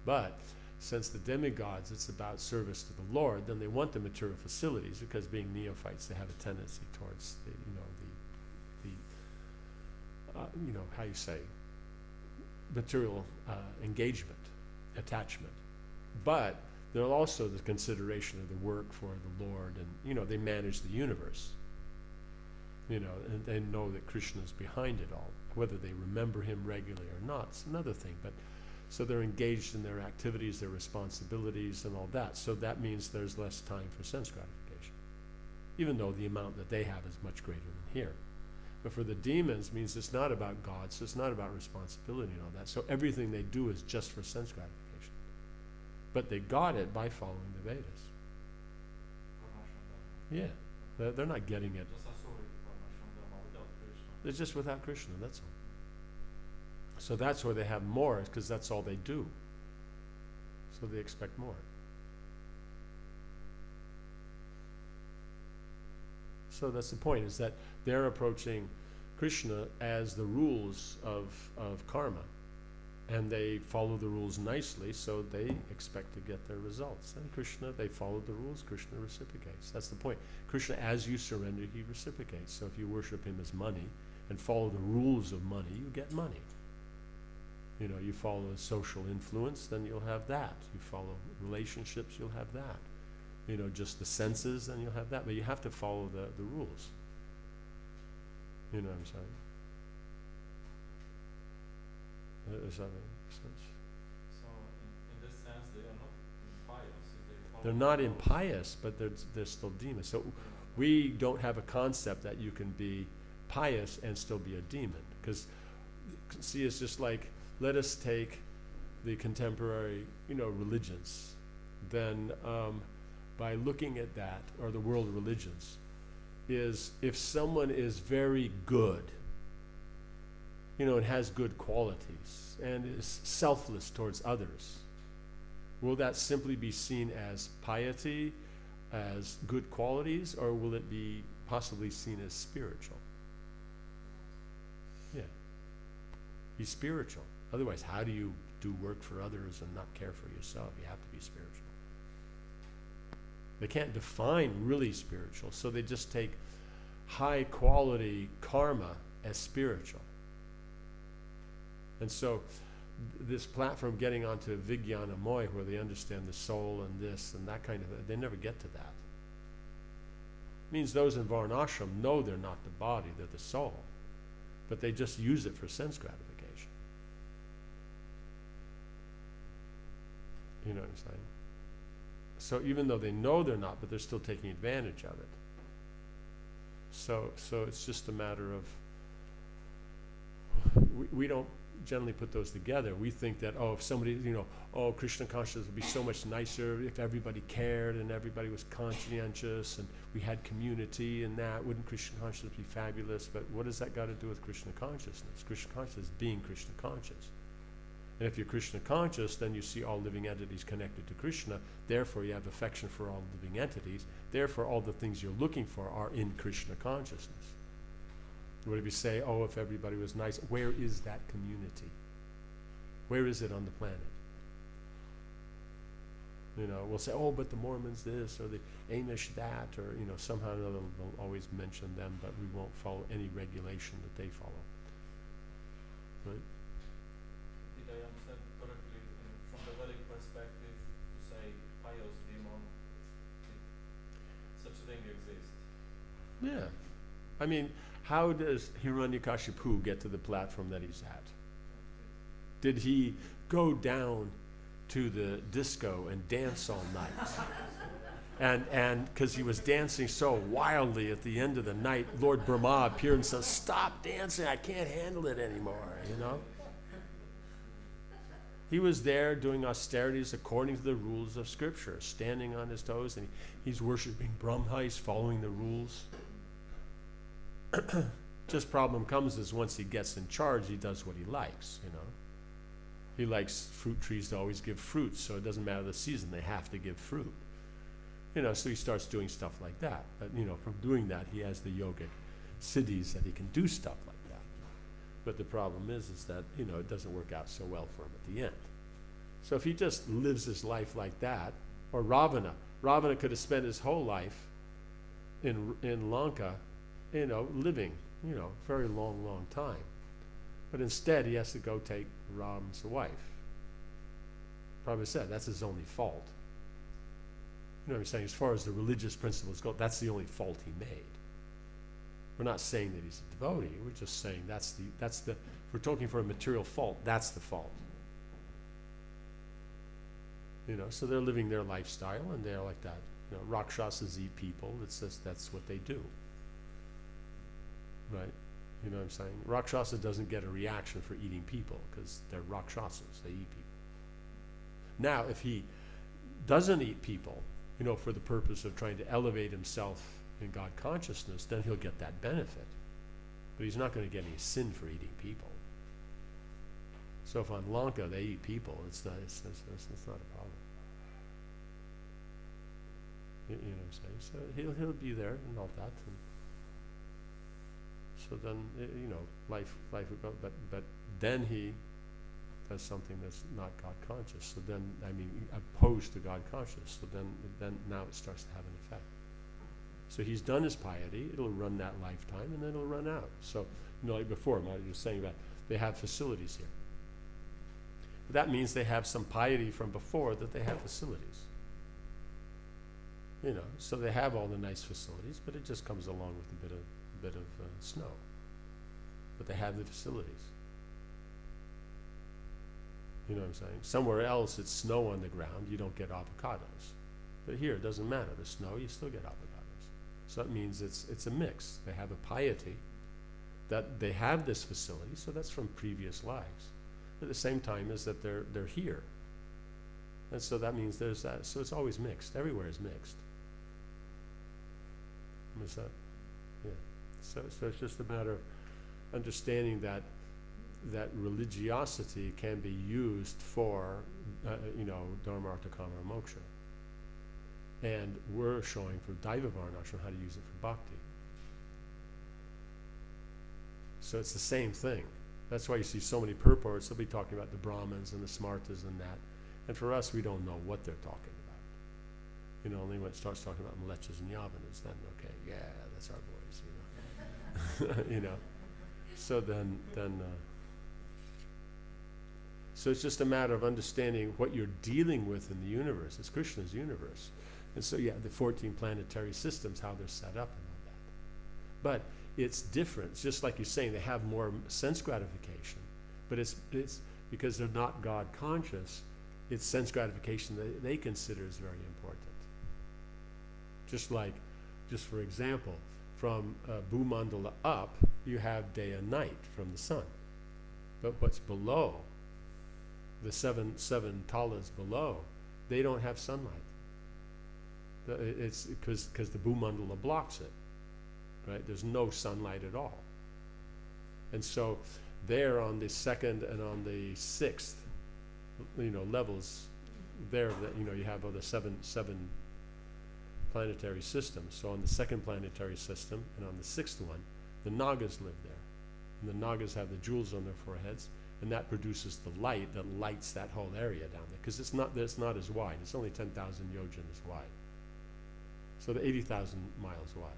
But since the demigods, it's about service to the Lord, then they want the material facilities, because being neophytes, they have a tendency towards the how you say, material engagement, attachment. But there's also the consideration of the work for the Lord, and they manage the universe. And they know that Krishna is behind it all. Whether they remember him regularly or not, it's another thing. But so they're engaged in their activities, their responsibilities, and all that. So that means there's less time for sense gratification, even though the amount that they have is much greater than here. But for the demons, means it's not about God, so it's not about responsibility and all that. So everything they do is just for sense gratification. But they got it by following the Vedas. Yeah, they're not getting it. Just asuri varmasham without Krishna. They're just without Krishna, that's all. So that's where they have more, because that's all they do. So they expect more. So that's the point, is that they're approaching Krishna as the rules of karma. And they follow the rules nicely, so they expect to get their results. And Krishna, they follow the rules, Krishna reciprocates. That's the point. Krishna, as you surrender, he reciprocates. So if you worship him as money and follow the rules of money, you get money. You know, you follow social influence, then you'll have that. You follow relationships, you'll have that. You know, just the senses, then you'll have that. But you have to follow the rules. You know what I'm saying? Does that make sense? So in this sense, they are not impious. They follow They're the not rules. impious, but they're still demons. So we don't have a concept that you can be pious and still be a demon. Because, see, it's just like, let us take the contemporary, religions. Then by looking at that, or the world religions, is if someone is very good, and has good qualities, and is selfless towards others, will that simply be seen as piety, as good qualities, or will it be possibly seen as spiritual? Yeah. Be spiritual. Otherwise, how do you do work for others and not care for yourself? You have to be spiritual. They can't define really spiritual, so they just take high quality karma as spiritual. And so this platform getting onto Vijnana Moy, where they understand the soul and this and that kind of thing, they never get to that. Means those in Varnashram know they're not the body, they're the soul. But they just use it for sense gratification. You know what I'm saying? So even though they know they're not, but they're still taking advantage of it. So it's just a matter of, we don't generally put those together. We think that, if somebody, Krishna consciousness would be so much nicer if everybody cared and everybody was conscientious and we had community and that. Wouldn't Krishna consciousness be fabulous? But what does that got to do with Krishna consciousness? Krishna consciousness is being Krishna conscious. And if you're Krishna conscious, then you see all living entities connected to Krishna. Therefore, you have affection for all living entities. Therefore, all the things you're looking for are in Krishna consciousness. What if you say, if everybody was nice, where is that community? Where is it on the planet? We'll say, but the Mormons this, or the Amish that, or, somehow or another they'll always mention them, but we won't follow any regulation that they follow. Right? Did I understand correctly, from the Vedic perspective, to say pious demon, such a thing exists? Yeah. I mean, how does Hiranyakashipu get to the platform that he's at? Did he go down to the disco and dance all night? And because he was dancing so wildly at the end of the night, Lord Brahma appeared and said, "Stop dancing, I can't handle it anymore," He was there doing austerities according to the rules of Scripture, standing on his toes, and he's worshiping Brahma, he's following the rules. Just problem comes is once he gets in charge, he does what he likes, He likes fruit trees to always give fruit, so it doesn't matter the season, they have to give fruit. So he starts doing stuff like that. But, from doing that, he has the yogic siddhis that he can do stuff like that. But the problem is that, it doesn't work out so well for him at the end. So if he just lives his life like that, or Ravana could have spent his whole life in Lanka, living, very long time. But instead, he has to go take Ram's wife. Prabhupada said that's his only fault. You know what I'm saying? As far as the religious principles go, that's the only fault he made. We're not saying that he's a devotee. We're just saying that's the. If we're talking for a material fault, that's the fault. So they're living their lifestyle, and they're like that. Rakshasas eat people. It's just that's what they do. Right? You know what I'm saying? Rakshasa doesn't get a reaction for eating people because they're Rakshasas. They eat people. Now, if he doesn't eat people for the purpose of trying to elevate himself in God consciousness, then he'll get that benefit. But he's not going to get any sin for eating people. So if on Lanka they eat people, it's not a problem. You know what I'm saying? So he'll be there and all that. And so then, life would go, but then he does something that's not God conscious. So then, opposed to God conscious. So then now it starts to have an effect. So he's done his piety, it'll run that lifetime, and then it'll run out. So, like before, I was saying that they have facilities here. But that means they have some piety from before that they have facilities. So they have all the nice facilities, but it just comes along with a bit of snow. But they have the facilities. You know what I'm saying? Somewhere else it's snow on the ground, you don't get avocados. But here it doesn't matter, the snow, you still get avocados. So that means it's a mix. They have a piety that they have this facility, so that's from previous lives. At the same time as that they're here. And so that means there's that. So it's always mixed. Everywhere is mixed. Is that? Yeah. So it's just a matter of understanding that religiosity can be used for, dharma, artha, kama, or moksha. And we're showing for Daiva Varnashram how to use it for bhakti. So it's the same thing. That's why you see so many purports. They'll be talking about the Brahmins and the Smartas and that. And for us, we don't know what they're talking about. Only when it starts talking about Mlechas and Yavanas, then, okay, yeah, that's our boys, So then, so it's just a matter of understanding what you're dealing with in the universe. It's Krishna's universe. And so, the 14 planetary systems, how they're set up and all that. But it's different. It's just like you're saying, they have more sense gratification. But it's because they're not God conscious, it's sense gratification that they consider is very important. Just for example, from Bhumandala up, you have day and night from the sun. But what's below, the seven talas below, they don't have sunlight. It's because the Bhumandala blocks it, right? There's no sunlight at all. And so there on the second and on the sixth, levels there that, you have all the seven planetary systems. So on the second planetary system and on the sixth one, the Nagas live there. And the Nagas have the jewels on their foreheads, and that produces the light that lights that whole area down there. Because it's not as wide. It's only 10,000 yojanas wide. So the 80,000 miles wide.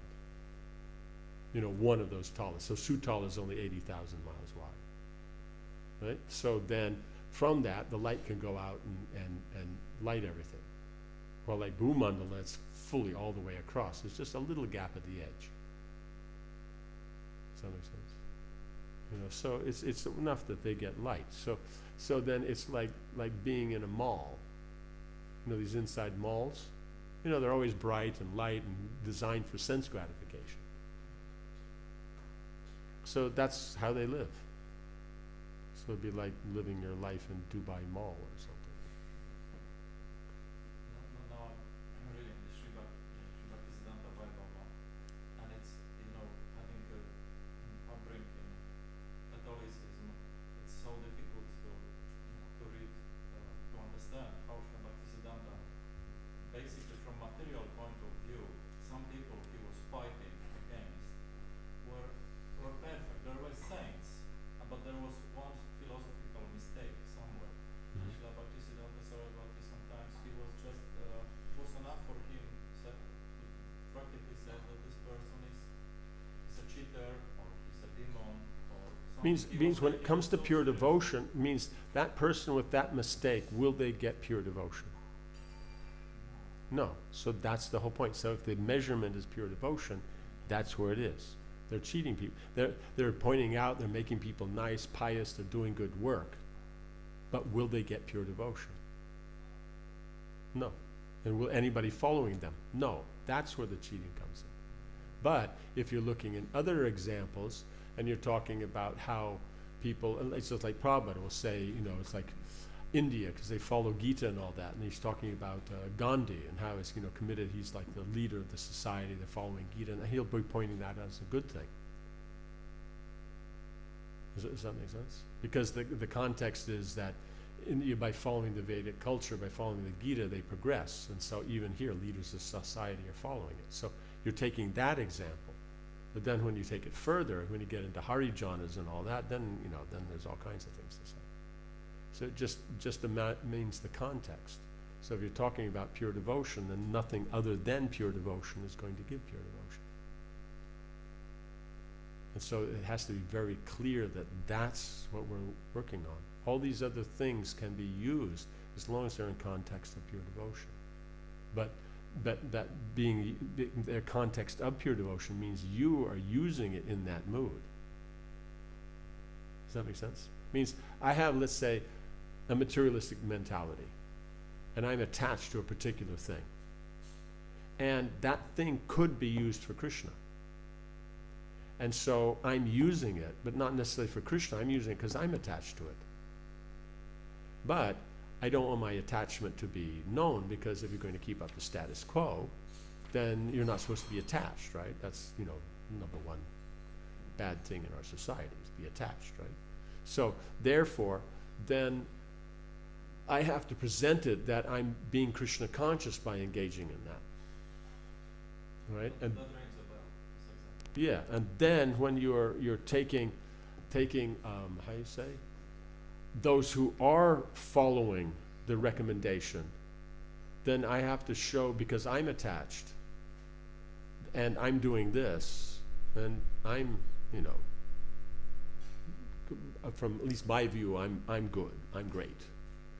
One of those talas. So Sutala is only 80,000 miles wide. Right? So then from that, the light can go out and light everything. Well, like Bhumandala, it's fully all the way across. There's just a little gap at the edge. Does that make sense? So it's enough that they get light. So then it's like being in a mall. These inside malls. They're always bright and light and designed for sense gratification. So that's how they live. So it'd be like living your life in Dubai Mall or something. Now I'm reading the Srila Bhaktisiddhanta Vaibhava, and it's, having a upbringing in Catholicism, it's so difficult to read, to understand how Srila Bhaktisiddhanta, basically from material point of view, some people he was fighting against were perfect. There were saints, but there was one philosophical mistake somewhere. Mhm. Srila Bhaktisiddhanta Saraswati, sometimes he was just, it was enough for him, practically said that this person is a cheater, or he's a demon, or something. Means when it comes to pure devotion, means that person with that mistake, will they get pure devotion? No. So that's the whole point. So if the measurement is pure devotion, that's where it is. They're cheating people. They're pointing out, they're making people nice, pious, they're doing good work. But will they get pure devotion? No. And will anybody following them? No. That's where the cheating comes in. But if you're looking in other examples, and you're talking about how people, it's just like Prabhupada will say, it's like, India, because they follow Gita and all that, and he's talking about Gandhi and how he's, committed. He's like the leader of the society. They're following Gita, and he'll be pointing that as a good thing. Does that make sense? Because the context is that by following the Vedic culture, by following the Gita, they progress, and so even here, leaders of society are following it. So you're taking that example, but then when you take it further, when you get into Harijanas and all that, then then there's all kinds of things to say. So it just means the context. So if you're talking about pure devotion, then nothing other than pure devotion is going to give pure devotion. And so it has to be very clear that that's what we're working on. All these other things can be used as long as they're in context of pure devotion. But that being their context of pure devotion means you are using it in that mood. Does that make sense? Means I have, let's say, a materialistic mentality, and I'm attached to a particular thing. And that thing could be used for Krishna. And so I'm using it, but not necessarily for Krishna. I'm using it because I'm attached to it. But I don't want my attachment to be known, because if you're going to keep up the status quo, then you're not supposed to be attached, right? That's, number one bad thing in our society is be attached, right? So therefore, then I have to present it that I'm being Krishna conscious by engaging in that, right? And That rings a bell. That's exactly. yeah, and then when you're taking how you say, those who are following the recommendation, then I have to show, because I'm attached and I'm doing this, and I'm, from at least my view, I'm good, I'm great.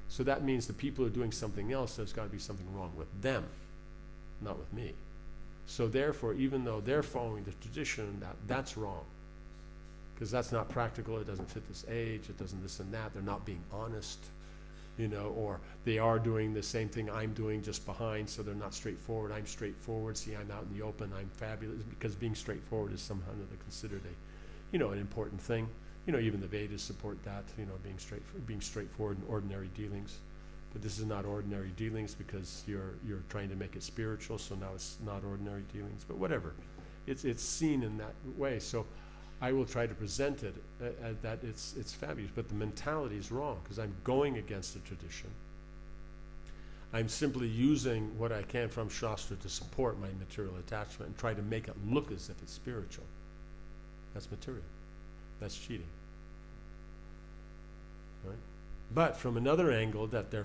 So that means the people who are doing something else, there's got to be something wrong with them, not with me. So therefore, even though they're following the tradition, that's wrong. Because that's not practical, it doesn't fit this age, it doesn't this and that, they're not being honest, or they are doing the same thing I'm doing just behind, so they're not straightforward. I'm straightforward, see, I'm out in the open, I'm fabulous, because being straightforward is somehow considered an important thing. Even the Vedas support that, being straightforward in ordinary dealings. But this is not ordinary dealings, because you're trying to make it spiritual, so now it's not ordinary dealings. But whatever, it's seen in that way. So I will try to present it that it's fabulous, but the mentality is wrong, because I'm going against the tradition. I'm simply using what I can from Shastra to support my material attachment and try to make it look as if it's spiritual. That's material. That's cheating. Right? But from another angle, that they're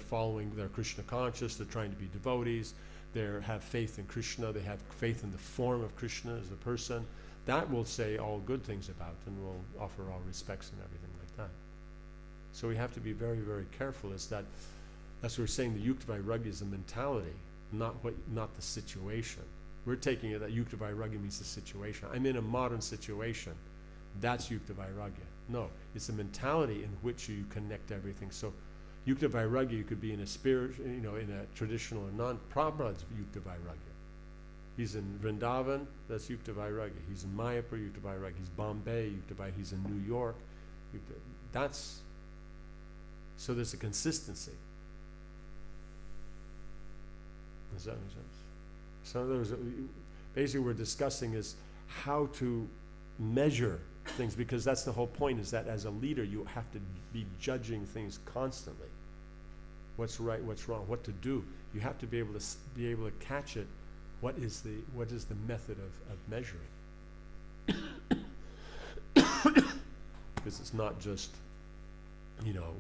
Krishna conscious, they're trying to be devotees, they have faith in Krishna, they have faith in the form of Krishna as a person, that will say all good things about, and will offer all respects and everything like that. So we have to be very, very careful. That's what we're saying. The Yukta Vairagya is a mentality, not the situation. We're taking it that Yukta Vairagya means the situation. I'm in a modern situation. That's Yukta Vairagya. No, it's a mentality in which you connect everything. So Yukta Vairagya, you could be in a spirit, in a traditional or non-Prabhupada's Yukta Vairagya. He's in Vrindavan, that's Yukta Vairagya. He's in Mayapur, Yukta Vairagya. He's Bombay, Yukta Vairagya. He's in New York. So there's a consistency. Does that make sense? So basically we're discussing is how to measure things, because that's the whole point, is that as a leader you have to be judging things constantly. What's right, what's wrong, what to do. You have to be able to catch it. What is the method of measuring? Because it's not just,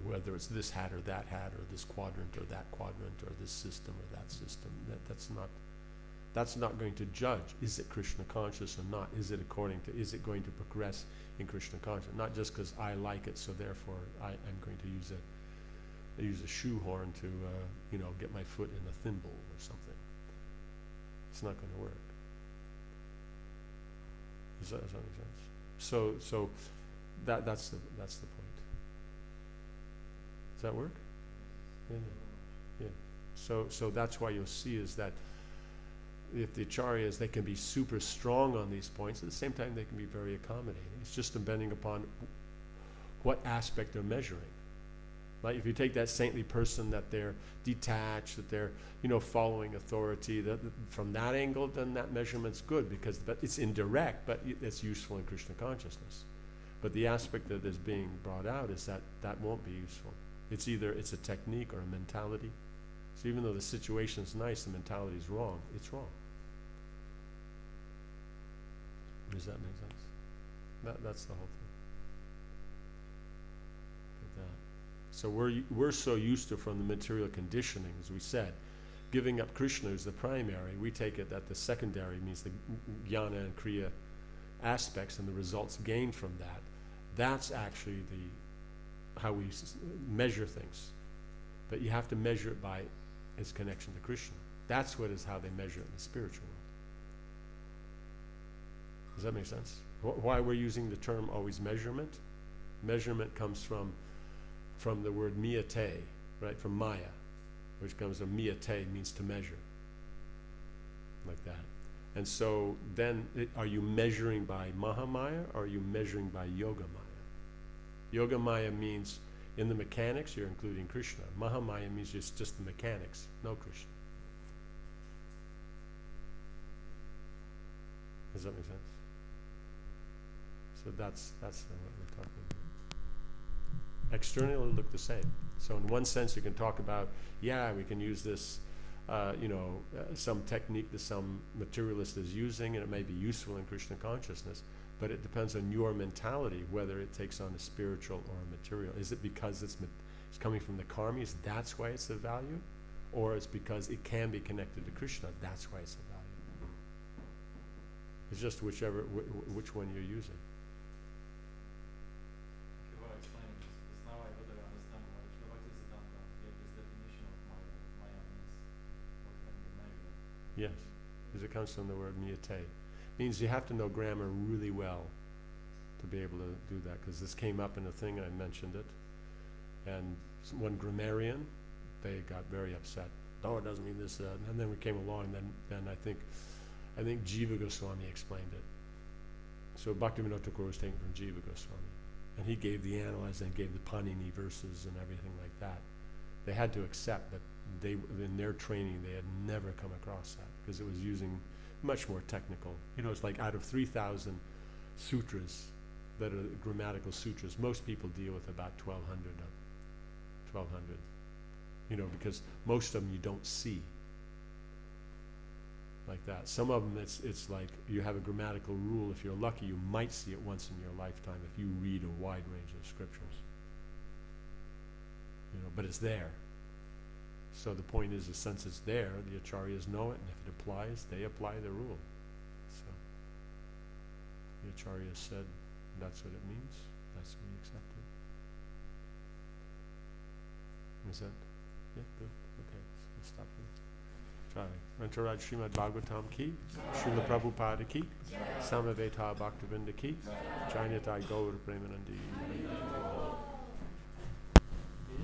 whether it's this hat or that hat, or this quadrant or that quadrant, or this system or that system. That's not going to judge. Is it Krishna conscious or not? Is it going to progress in Krishna consciousness? Not just because I like it, so therefore I'm going to use a shoehorn to get my foot in a thimble or something. It's not going to work. Does that make sense? So that's the point. Does that work? Yeah. So that's why you'll see is that if the acharyas, they can be super strong on these points, at the same time they can be very accommodating. It's just depending upon what aspect they're measuring. Like if you take that saintly person, that they're detached, that they're, following authority, from that angle, then that measurement's good but it's indirect, but it's useful in Krishna consciousness. But the aspect that is being brought out is that won't be useful. It's either it's a technique or a mentality. So even though the situation's nice, the mentality's wrong, it's wrong. Does that make sense? That's the whole thing. Like that. So we're so used to, from the material conditioning, as we said, giving up Krishna is the primary. We take it that the secondary means the jnana and kriya aspects and the results gained from that. That's actually how we measure things. But you have to measure it by its connection to Krishna. That's how they measure it in the spiritual world. Does that make sense? Why we're using the term always measurement? Measurement comes from the word miyate, right? From Maya, which comes from miyate, means to measure. Like that. And so then, are you measuring by Mahamaya or are you measuring by Yoga Maya? Yoga Maya means, in the mechanics, you're including Krishna. Mahamaya means just the mechanics, no Krishna. Does that make sense? So that's what we're talking about. Externally, it'll look the same. So in one sense, you can talk about, we can use this, some technique that some materialist is using, and it may be useful in Krishna consciousness, but it depends on your mentality, whether it takes on a spiritual or a material. Is it because it's coming from the karmis, that's why it's of value? Or it's because it can be connected to Krishna, that's why it's of value? It's just which one you're using. Okay, well, explaining this, because now I better understand why Bhaktisiddhanta gave this definition of Maya. Maya means what can be measured. Yes, because it comes from the word miyate. Means you have to know grammar really well to be able to do that, because this came up in a thing, I mentioned it, and one grammarian, they got very upset. Oh, it doesn't mean this, and then we came along, then I think Jiva Goswami explained it. So Bhaktivinoda Thakur was taken from Jiva Goswami, and he gave the analysis and gave the Panini verses and everything like that. They had to accept, but in their training, they had never come across that, because it was using much more technical. It's like out of 3,000 sutras that are grammatical sutras, most people deal with about 1,200. Because most of them you don't see. Like that. Some of them, it's like you have a grammatical rule. If you're lucky, you might see it once in your lifetime if you read a wide range of scriptures. But it's there. So the point is, since it's there, the acharyas know it, and if it applies, they apply the rule. So the acharyas said that's what it means. That's what we accept it. Is that? Yeah, good. Okay, so we'll stop here. Try. Rantaraj Srimad Bhagavatam ki, Srila Prabhupada ki, Samaveta Bhaktivinoda ki, Jainatai Gaur Premanandi.